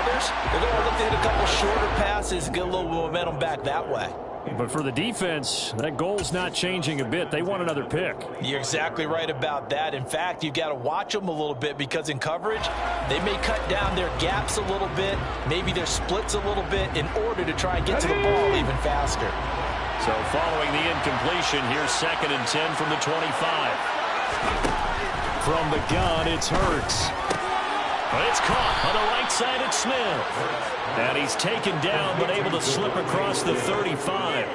Others, they're going to look to hit a couple shorter passes and get a little momentum back that way. But for the defense, that goal's not changing a bit. They want another pick. You're exactly right about that. In fact, you've got to watch them a little bit because in coverage, they may cut down their gaps a little bit, maybe their splits a little bit in order to try and get to the ball even faster. So following the incompletion, here's 2nd and 10 from the 25. From the gun, it's Hurts. But it's caught on the right side at Smith. And he's taken down, but able to slip across the 35.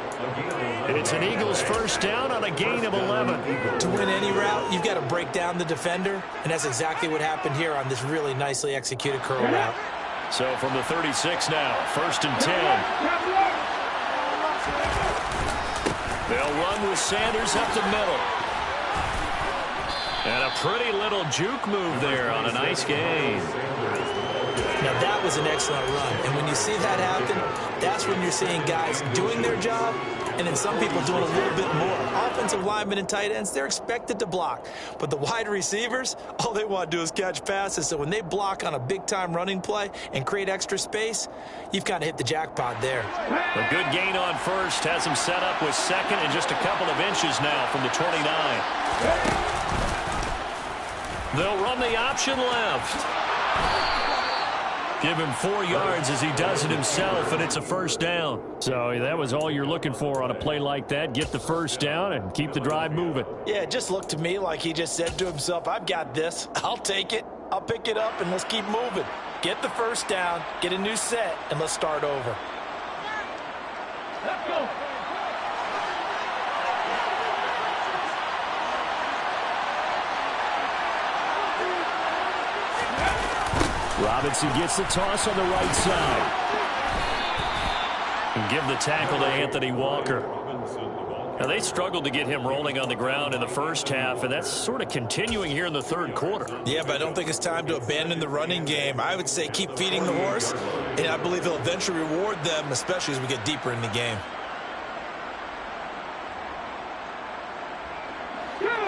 It's an Eagles first down on a gain of 11. To win any route, you've got to break down the defender, and that's exactly what happened here on this really nicely executed curl route. So from the 36 now, 1st and 10. They'll run with Sanders up the middle. And a pretty little juke move there on a nice gain. Now, that was an excellent run. And when you see that happen, that's when you're seeing guys doing their job and then some people doing a little bit more. Offensive linemen and tight ends, they're expected to block. But the wide receivers, all they want to do is catch passes. So when they block on a big-time running play and create extra space, you've kind of hit the jackpot there. A good gain on first has him set up with 2nd and just a couple of inches now from the 29. They'll run the option left. Give him 4 yards as he does it himself, and it's a first down. So that was all you're looking for on a play like that. Get the first down and keep the drive moving. Yeah, it just looked to me like he just said to himself, I've got this. I'll take it. I'll pick it up, and let's keep moving. Get the first down, get a new set, and let's start over. Let's go. Robinson gets the toss on the right side. And give the tackle to Anthony Walker. Now, they struggled to get him rolling on the ground in the first half, and that's sort of continuing here in the third quarter. Yeah, but I don't think it's time to abandon the running game. I would say keep feeding the horse, and I believe he'll eventually reward them, especially as we get deeper in the game.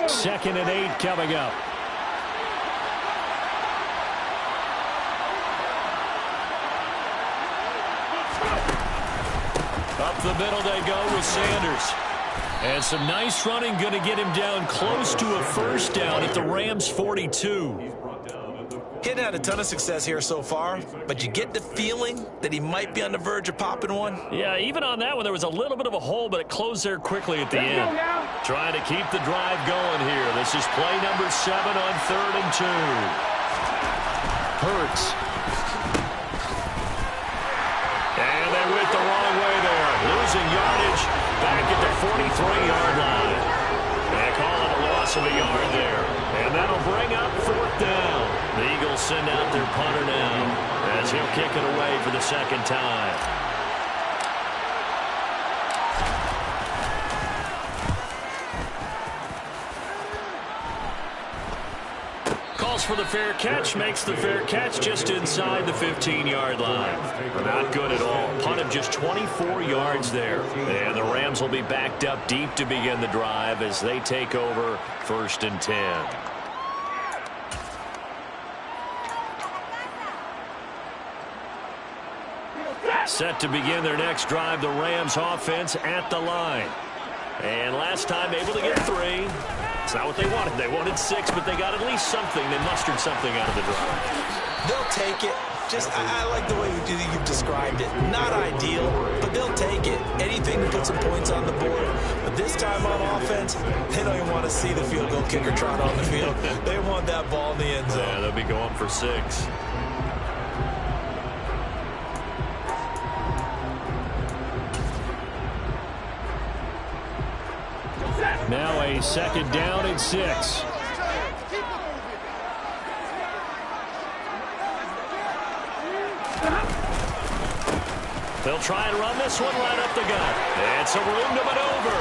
2nd and 8 coming up. Up the middle they go with Sanders. And some nice running going to get him down close to a first down at the Rams' 42. He hadn't had a ton of success here so far, but you get the feeling that he might be on the verge of popping one. Yeah, even on that one, there was a little bit of a hole, but it closed there quickly at the end. Trying to keep the drive going here. This is play number 7 on 3rd and 2. Hurts. And they went the wrong way there. Losing yardage back at the 43-yard line. They call it a loss of a yard there. And that'll bring up 4th down. The Eagles send out their punter now as he'll kick it away for the 2nd time. For the fair catch, makes the fair catch just inside the 15-yard line. Not good at all. Punt of just 24 yards there. And the Rams will be backed up deep to begin the drive as they take over 1st and 10. Set to begin their next drive, the Rams offense at the line. And last time able to get 3. It's not what they wanted. They wanted 6, but they got at least something. They mustered something out of the drive. They'll take it. I like the way you've described it. Not ideal, but they'll take it. Anything to put some points on the board. But this time on offense, they don't even want to see the field goal kicker trot on the field. They want that ball in the end zone. Yeah, they'll be going for 6. Now a second down and 6. They'll try and run this one right up the gut. It's a room to maneuver.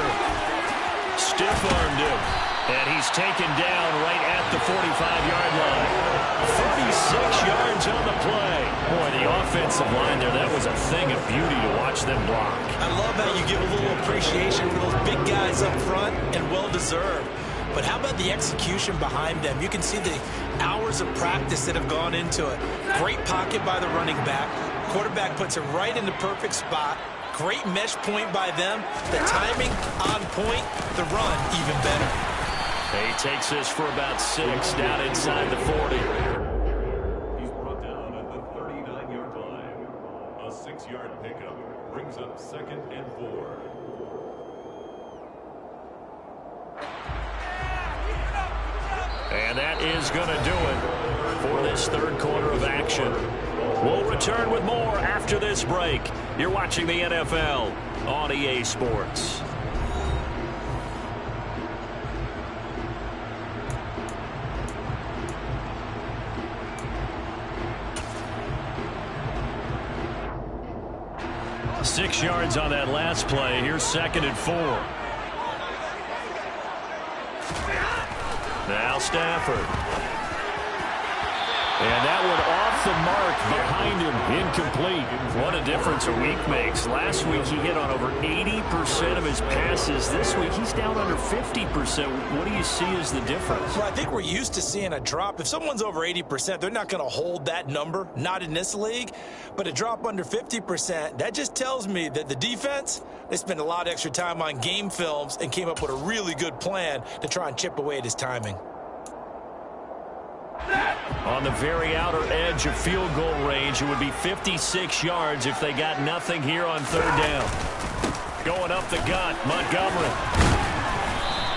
Stiff-armed him. And he's taken down right at the 45-yard line. 36 yards on the play. Boy, the offensive line there, that was a thing of beauty to watch them block. I love how you give a little appreciation for those big guys up front, and well-deserved. But how about the execution behind them? You can see the hours of practice that have gone into it. Great pocket by the running back. Quarterback puts it right in the perfect spot. Great mesh point by them. The timing on point. The run even better. He takes this for about 6 down inside the 40. He's brought down at the 39-yard line. A 6-yard pickup brings up 2nd and 4. And that is going to do it for this third quarter of action. We'll return with more after this break. You're watching the NFL on EA Sports. Six yards on that last play. Here's 2nd and 4. Now Stafford. And that one off the mark behind him, incomplete. What a difference a week makes. Last week he hit on over 80% of his passes. This week he's down under 50%. What do you see as the difference? Well, I think we're used to seeing a drop. If someone's over 80%, they're not going to hold that number, not in this league. But a drop under 50%, that just tells me that the defense, they spent a lot of extra time on game films and came up with a really good plan to try and chip away at his timing. On the very outer edge of field goal range, it would be 56 yards if they got nothing here on 3rd down. Going up the gut, Montgomery.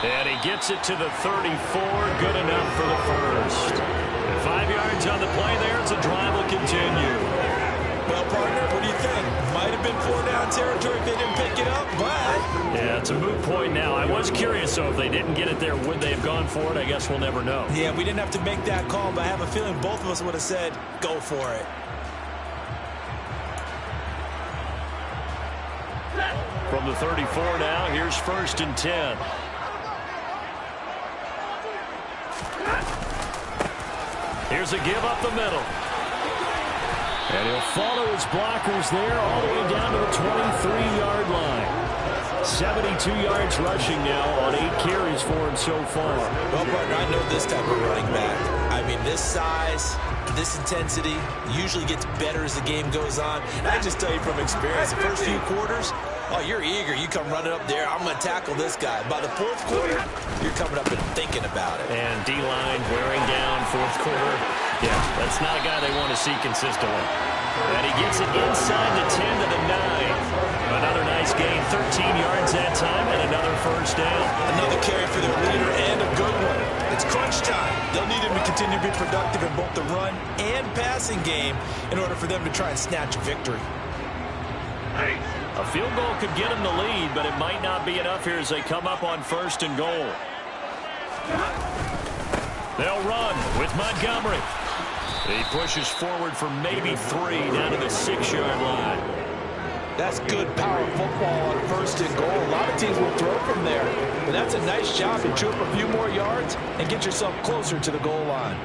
And he gets it to the 34, good enough for the first. 5 yards on the play there, it's a drive will continue. Well, partner, what do you think? Might have been 4-down territory if they didn't pick it up, but... Yeah, it's a moot point now. I was curious, so if they didn't get it there, would they have gone for it? I guess we'll never know. Yeah, we didn't have to make that call, but I have a feeling both of us would have said, go for it. From the 34 now, here's 1st and 10. Here's a give up the middle. And he'll follow his blockers there all the way down to the 23-yard line. 72 yards rushing now on 8 carries for him so far. Well, partner, I know this type of running back. I mean, this size, this intensity usually gets better as the game goes on. And I just tell you from experience, the first few quarters, oh, you're eager. You come running up there. I'm going to tackle this guy. By the 4th quarter, you're coming up and thinking about it. And D-line wearing down 4th quarter. Yeah, that's not a guy they want to see consistently. And he gets it inside the 10 to the 9. Another nice gain, 13 yards that time, and another first down. Another carry for their leader and a good one. It's crunch time. They'll need him to continue to be productive in both the run and passing game in order for them to try and snatch a victory. A field goal could get them the lead, but it might not be enough here as they come up on 1st and goal. They'll run with Montgomery. He pushes forward for maybe 3 down to the 6-yard line. That's good power football on 1st and goal. A lot of teams will throw from there. But that's a nice job to chew up a few more yards and get yourself closer to the goal line.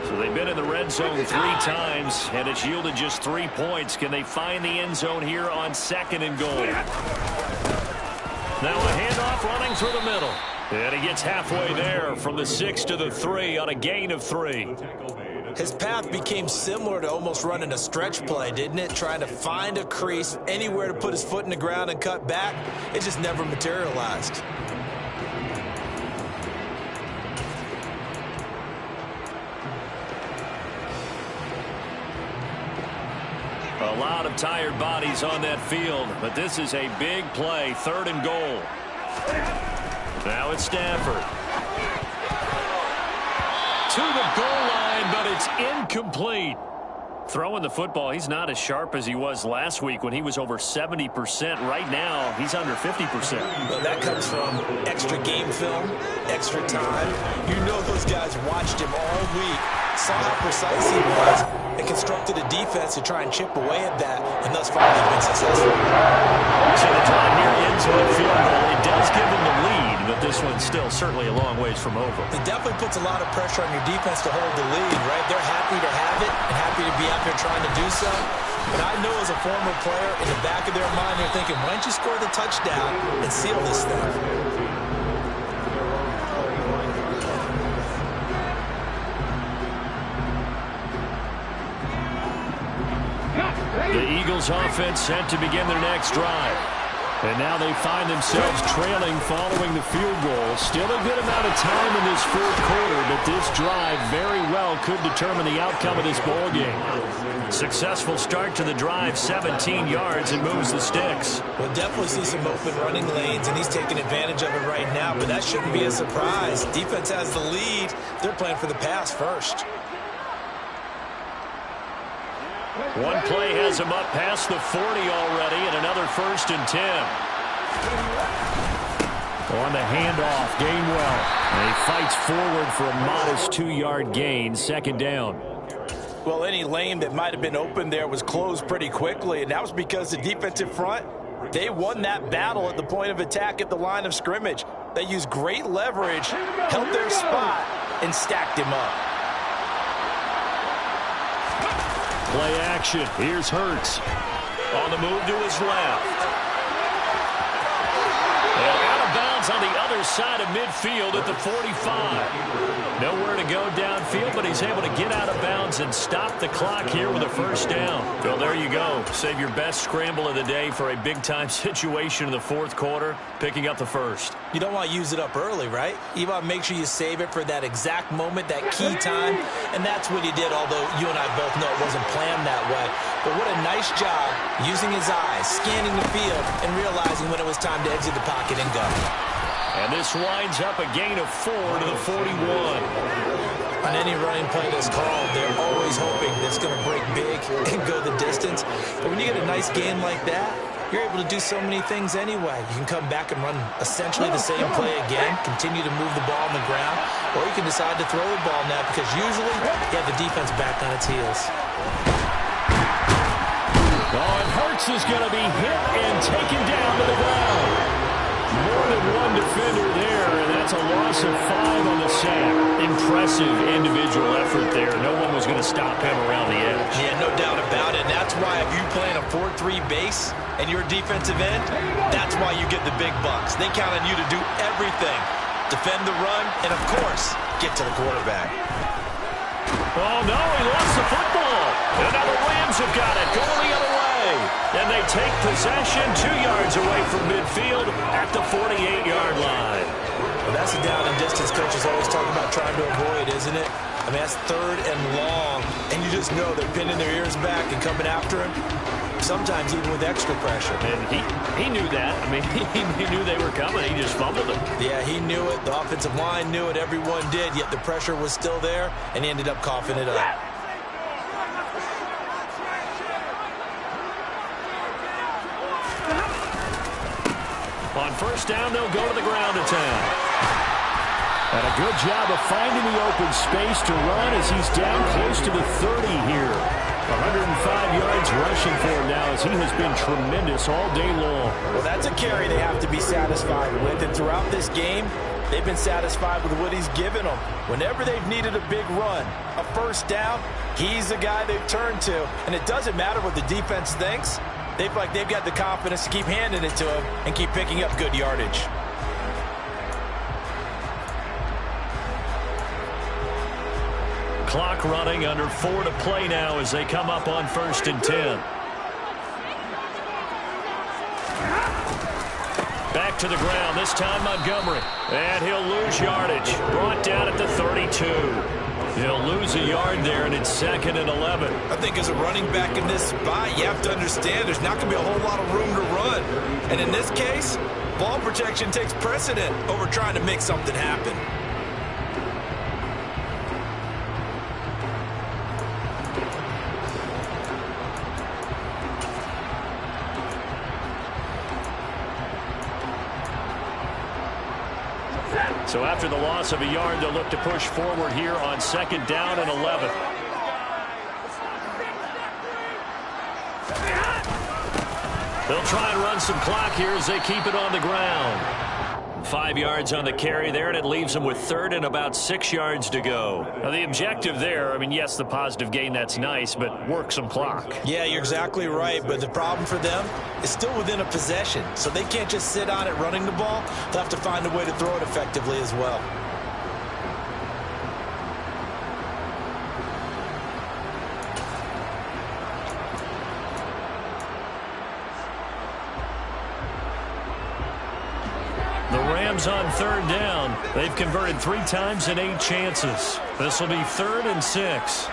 So So they've been in the red zone 3 times, and it's yielded just 3 points. Can they find the end zone here on 2nd and goal? Now a handoff running through the middle. And he gets halfway there from the 6 to the 3 on a gain of 3. His path became similar to almost running a stretch play, didn't it? Trying to find a crease, anywhere to put his foot in the ground and cut back. It just never materialized. A lot of tired bodies on that field, but this is a big play, 3rd and goal. Now it's Stafford. To the goal line, but it's incomplete. Throwing the football, he's not as sharp as he was last week when he was over 70%. Right now, he's under 50%. Well, that comes from extra game film, extra time. You know those guys watched him all week, saw how precise he was, and constructed a defense to try and chip away at that, and thus far they've been successful. So the drive here ends with a field goal. It does give them the lead, but this one's still certainly a long ways from over. It definitely puts a lot of pressure on your defense to hold the lead, right? They're happy to have it and happy to be out there trying to do so. But I know as a former player, in the back of their mind, they're thinking, why don't you score the touchdown and seal this thing? The Eagles offense set to begin their next drive. And now they find themselves trailing following the field goal. Still a good amount of time in this 4th quarter, but this drive very well could determine the outcome of this ball game. Successful start to the drive, 17 yards, and moves the sticks. We'll definitely see some open running lanes, and he's taking advantage of it right now, but that shouldn't be a surprise. Defense has the lead. They're playing for the pass first. One play has him up past the 40 already, and another 1st and 10. On the handoff, Gainwell. And he fights forward for a modest 2-yard gain, 2nd down. Well, any lane that might have been open there was closed pretty quickly, and that was because the defensive front, they won that battle at the point of attack at the line of scrimmage. They used great leverage, held their spot, and stacked him up. Play action. Here's Hurts. On the move to his left. And out of bounds on the other side of midfield at the 45. Nowhere to go downfield, but he's able to get out of bounds and stop the clock here with a 1st down. Well, there you go. Save your best scramble of the day for a big-time situation in the 4th quarter, picking up the 1st. You don't want to use it up early, right? You want to make sure you save it for that exact moment, that key time, and that's what he did, although you and I both know it wasn't planned that way. But what a nice job using his eyes, scanning the field, and realizing when it was time to exit the pocket and go. And this winds up a gain of 4 to the 41. On any running play that's called, they're always hoping that it's going to break big and go the distance. But when you get a nice game like that, you're able to do so many things anyway. You can come back and run essentially the same play again, continue to move the ball on the ground, or you can decide to throw the ball now because usually you have the defense back on its heels. Oh, and Hurts is going to be hit and taken down to the ground. More than one defender there, and that's a loss of 5 on the sack. Impressive individual effort there. No one was going to stop him around the edge. Yeah, no doubt about it. That's why if you play in a 4-3 base and you're a defensive end, that's why you get the big bucks. They count on you to do everything. Defend the run, and of course, get to the quarterback. Oh, no, he lost the football. And now the Rams have got it, going the other way. And they take possession 2 yards away from midfield at the 48-yard line. Well, that's a down and distance coaches always talk about trying to avoid, isn't it? I mean, that's 3rd and long, and you just know they're pinning their ears back and coming after him, sometimes even with extra pressure. And he knew that. I mean, he knew they were coming. He just fumbled it. Yeah, he knew it. The offensive line knew it. Everyone did, yet the pressure was still there, and he ended up coughing it up. On 1st down, they'll go to the ground attack. And a good job of finding the open space to run as he's down close to the 30 here. 105 yards rushing for him now as he has been tremendous all day long. Well, that's a carry they have to be satisfied with. And throughout this game, They've been satisfied with what he's given them. Whenever they've needed a big run, a first down, he's the guy they've turned to. And it doesn't matter what the defense thinks. They feel like they've got the confidence to keep handing it to him and keep picking up good yardage. Clock running, under 4 to play now as they come up on 1st and 10. Back to the ground, this time Montgomery. And he'll lose yardage. Brought down at the 32. He'll lose a yard there, and it's 2nd and 11. I think as a running back in this spot, you have to understand there's not going to be a whole lot of room to run. And in this case, ball protection takes precedent over trying to make something happen. So after the loss of a yard, they'll look to push forward here on 2nd down and 11. They'll try and run some clock here as they keep it on the ground. 5 yards on the carry there, and it leaves them with 3rd and about 6 yards to go. Now, the objective there, I mean, yes, the positive gain, that's nice, but work some clock. Yeah, you're exactly right, but the problem for them is still within a possession, so they can't just sit on it running the ball. They'll have to find a way to throw it effectively as well. On 3rd down. They've converted 3 times in 8 chances. This will be 3rd and 6.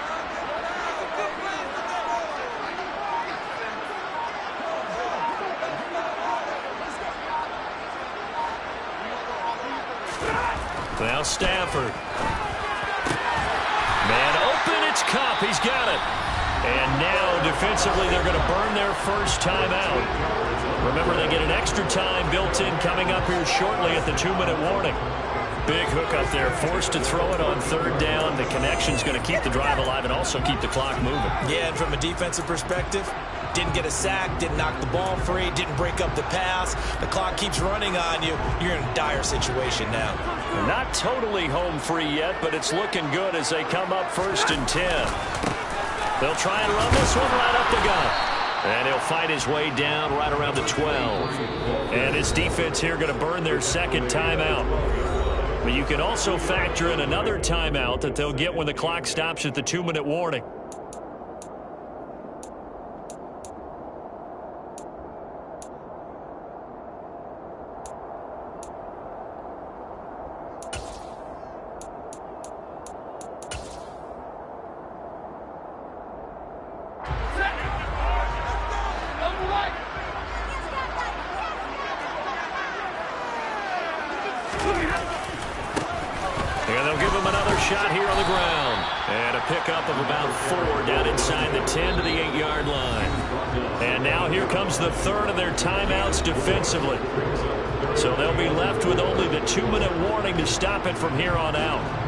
Now Stafford. Man open, it's Kupp. He's got it. And now defensively they're going to burn their first timeout. Remember, they get an extra time built in coming up here shortly at the 2-minute warning. Big hook up there, forced to throw it on 3rd down. The connection's going to keep the drive alive and also keep the clock moving. Yeah, and from a defensive perspective, didn't get a sack, didn't knock the ball free, didn't break up the pass. The clock keeps running on you. You're in a dire situation now. Not totally home free yet, but it's looking good as they come up 1st and 10. They'll try and run this one right up the gut. And he'll fight his way down right around the 12. And his defense here going to burn their 2nd timeout. But you can also factor in another timeout that they'll get when the clock stops at the 2-minute warning. And they'll give him another shot here on the ground. And a pickup of about 4 down inside the 10 to the 8-yard line. And now here comes the 3rd of their timeouts defensively. So they'll be left with only the 2-minute warning to stop it from here on out.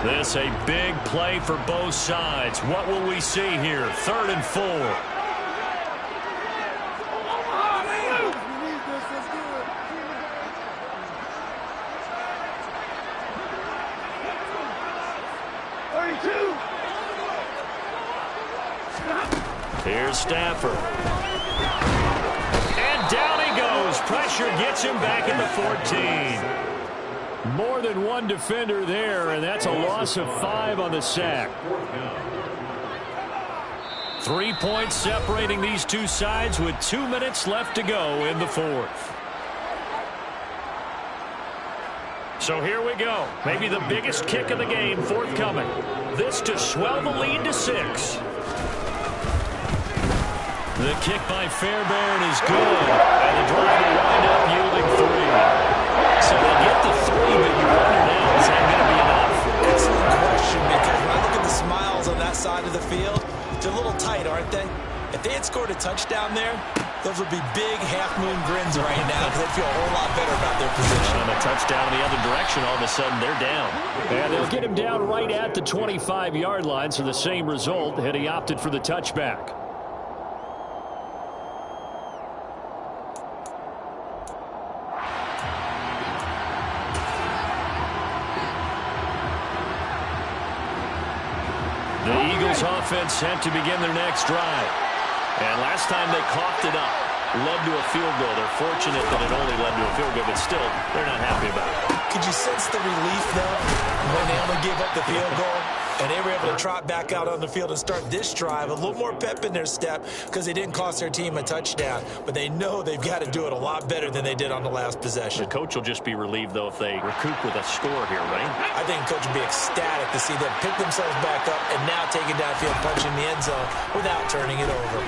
This a big play for both sides. What will we see here? 3rd and 4. Here's Stafford. And down he goes. Pressure gets him back at the 14. More than one defender there, and that's a loss of 5 on the sack. 3 points separating these two sides with 2 minutes left to go in the 4th. So here we go. Maybe the biggest kick of the game forthcoming. This to swell the lead to 6. The kick by Fairbairn is good, and the drive will wind up yielding 3. So they get the 3, but you wonder now, is that going to be enough? Excellent question, because when I look at the smiles on that side of the field, they're a little tight, aren't they? If they had scored a touchdown there, those would be big half-moon grins right now because they feel a whole lot better about their position. And a touchdown in the other direction, all of a sudden they're down. And they'll get him down right at the 25-yard line, so the same result, and he opted for the touchback. The Eagles offense set to begin their next drive. And last time they coughed it up, led to a field goal. They're fortunate that it only led to a field goal, but still, they're not happy about it. Could you sense the relief, though, when they only gave up the field goal? And they were able to trot back out on the field and start this drive. A little more pep in their step because they didn't cost their team a touchdown. But they know they've got to do it a lot better than they did on the last possession. The coach will just be relieved, though, if they recoup with a score here, right? I think the coach will be ecstatic to see them pick themselves back up and now take it downfield, punching the end zone without turning it over.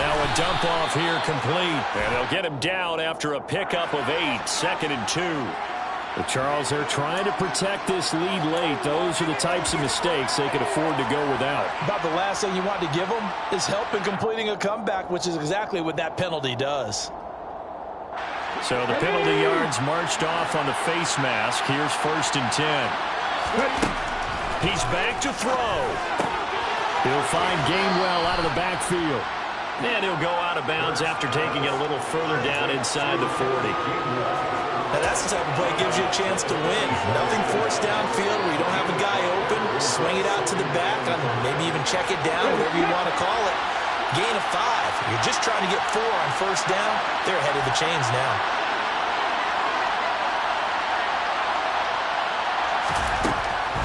Now a dump off here complete. And they'll get him down after a pickup of 8, 2nd and 2. The Charles, they're trying to protect this lead late. Those are the types of mistakes they can afford to go without. About the last thing you want to give them is help in completing a comeback, which is exactly what that penalty does. So the penalty yards marched off on the face mask. Here's 1st and 10. He's back to throw. He'll find Gainwell out of the backfield. And he'll go out of bounds after taking it a little further down inside the 40. Now that's the type of play that gives you a chance to win. Nothing forced downfield where you don't have a guy open. Swing it out to the back, maybe even check it down, whatever you want to call it. Gain of 5. You're just trying to get 4 on 1st down. They're ahead of the chains now.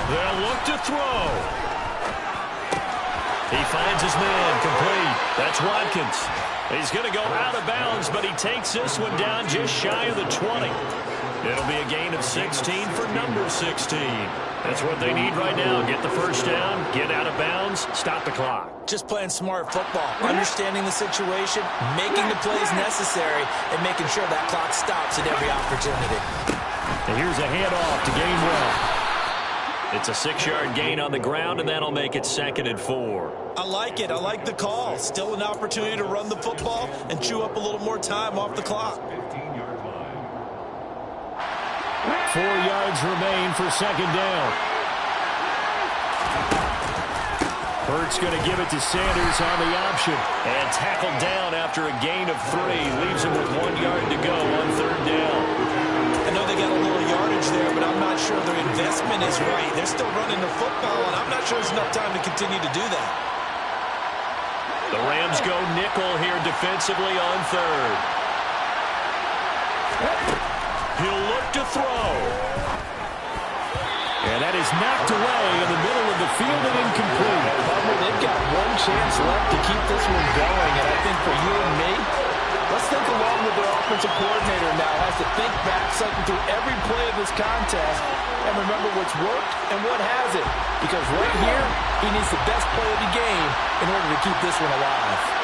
They'll look to throw. He finds his man complete. That's Watkins. He's going to go out of bounds, but he takes this one down just shy of the 20. It'll be a gain of 16 for number 16. That's what they need right now. Get the 1st down, get out of bounds, stop the clock. Just playing smart football, understanding the situation, making the plays necessary, and making sure that clock stops at every opportunity. And here's a handoff to Gainwell. It's a 6-yard gain on the ground, and that'll make it 2nd and 4. I like it. I like the call. Still an opportunity to run the football and chew up a little more time off the clock. 4 yards remain for 2nd down. Hurts going to give it to Sanders on the option. And tackled down after a gain of 3. Leaves him with 1 yard to go on 3rd down. I know they got a little yardage there, but I'm not sure their investment is right. They're still running the football, and I'm not sure there's enough time to continue to do that. The Rams go nickel here defensively on 3rd. He'll look to throw. And that is knocked away in the middle of the field and incomplete. Bummer, they've got one chance left to keep this one going, and I think for you and me, let's think along with their offensive coordinator now. Has to think back, cycle through every play of this contest, and remember what's worked and what hasn't. Because right here, he needs the best play of the game in order to keep this one alive.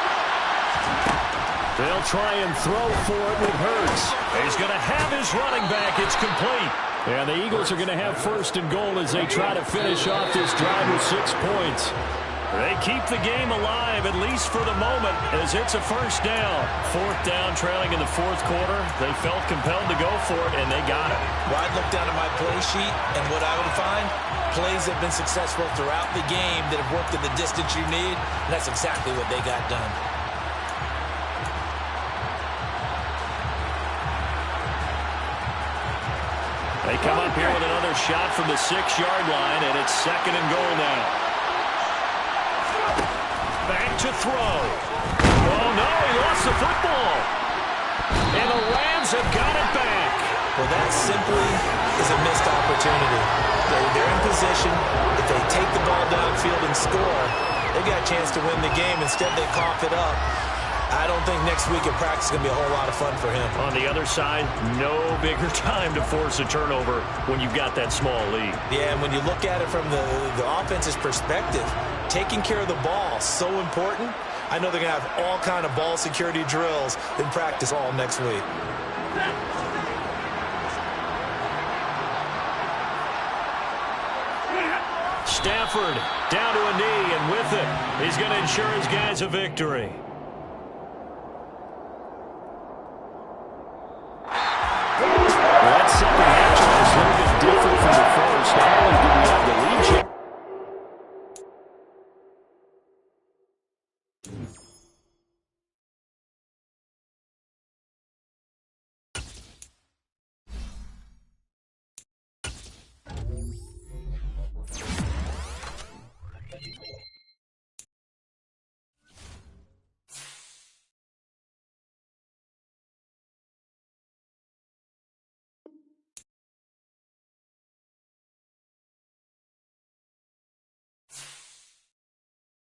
They'll try and throw for it with Hurts. He's going to have his running back. It's complete. And the Eagles are going to have 1st and goal as they try to finish off this drive with 6 points. They keep the game alive, at least for the moment, as it's a 1st down. 4th down, trailing in the 4th quarter. They felt compelled to go for it, and they got it. Well, I'd look down at my play sheet, and what I would find, plays have been successful throughout the game that have worked at the distance you need, and that's exactly what they got done. They come up here with another shot from the 6-yard line, and it's 2nd and goal now. Back to throw. Oh, no, he lost the football. And the Rams have got it back. Well, that simply is a missed opportunity. They're in position. If they take the ball downfield and score, they've got a chance to win the game. Instead, they cough it up. I don't think next week in practice is going to be a whole lot of fun for him. On the other side, no bigger time to force a turnover when you've got that small lead. Yeah, and when you look at it from the offense's perspective, taking care of the ball, so important. I know they're going to have all kind of ball security drills in practice all next week. Stafford down to a knee, and with it, he's going to ensure his guys a victory.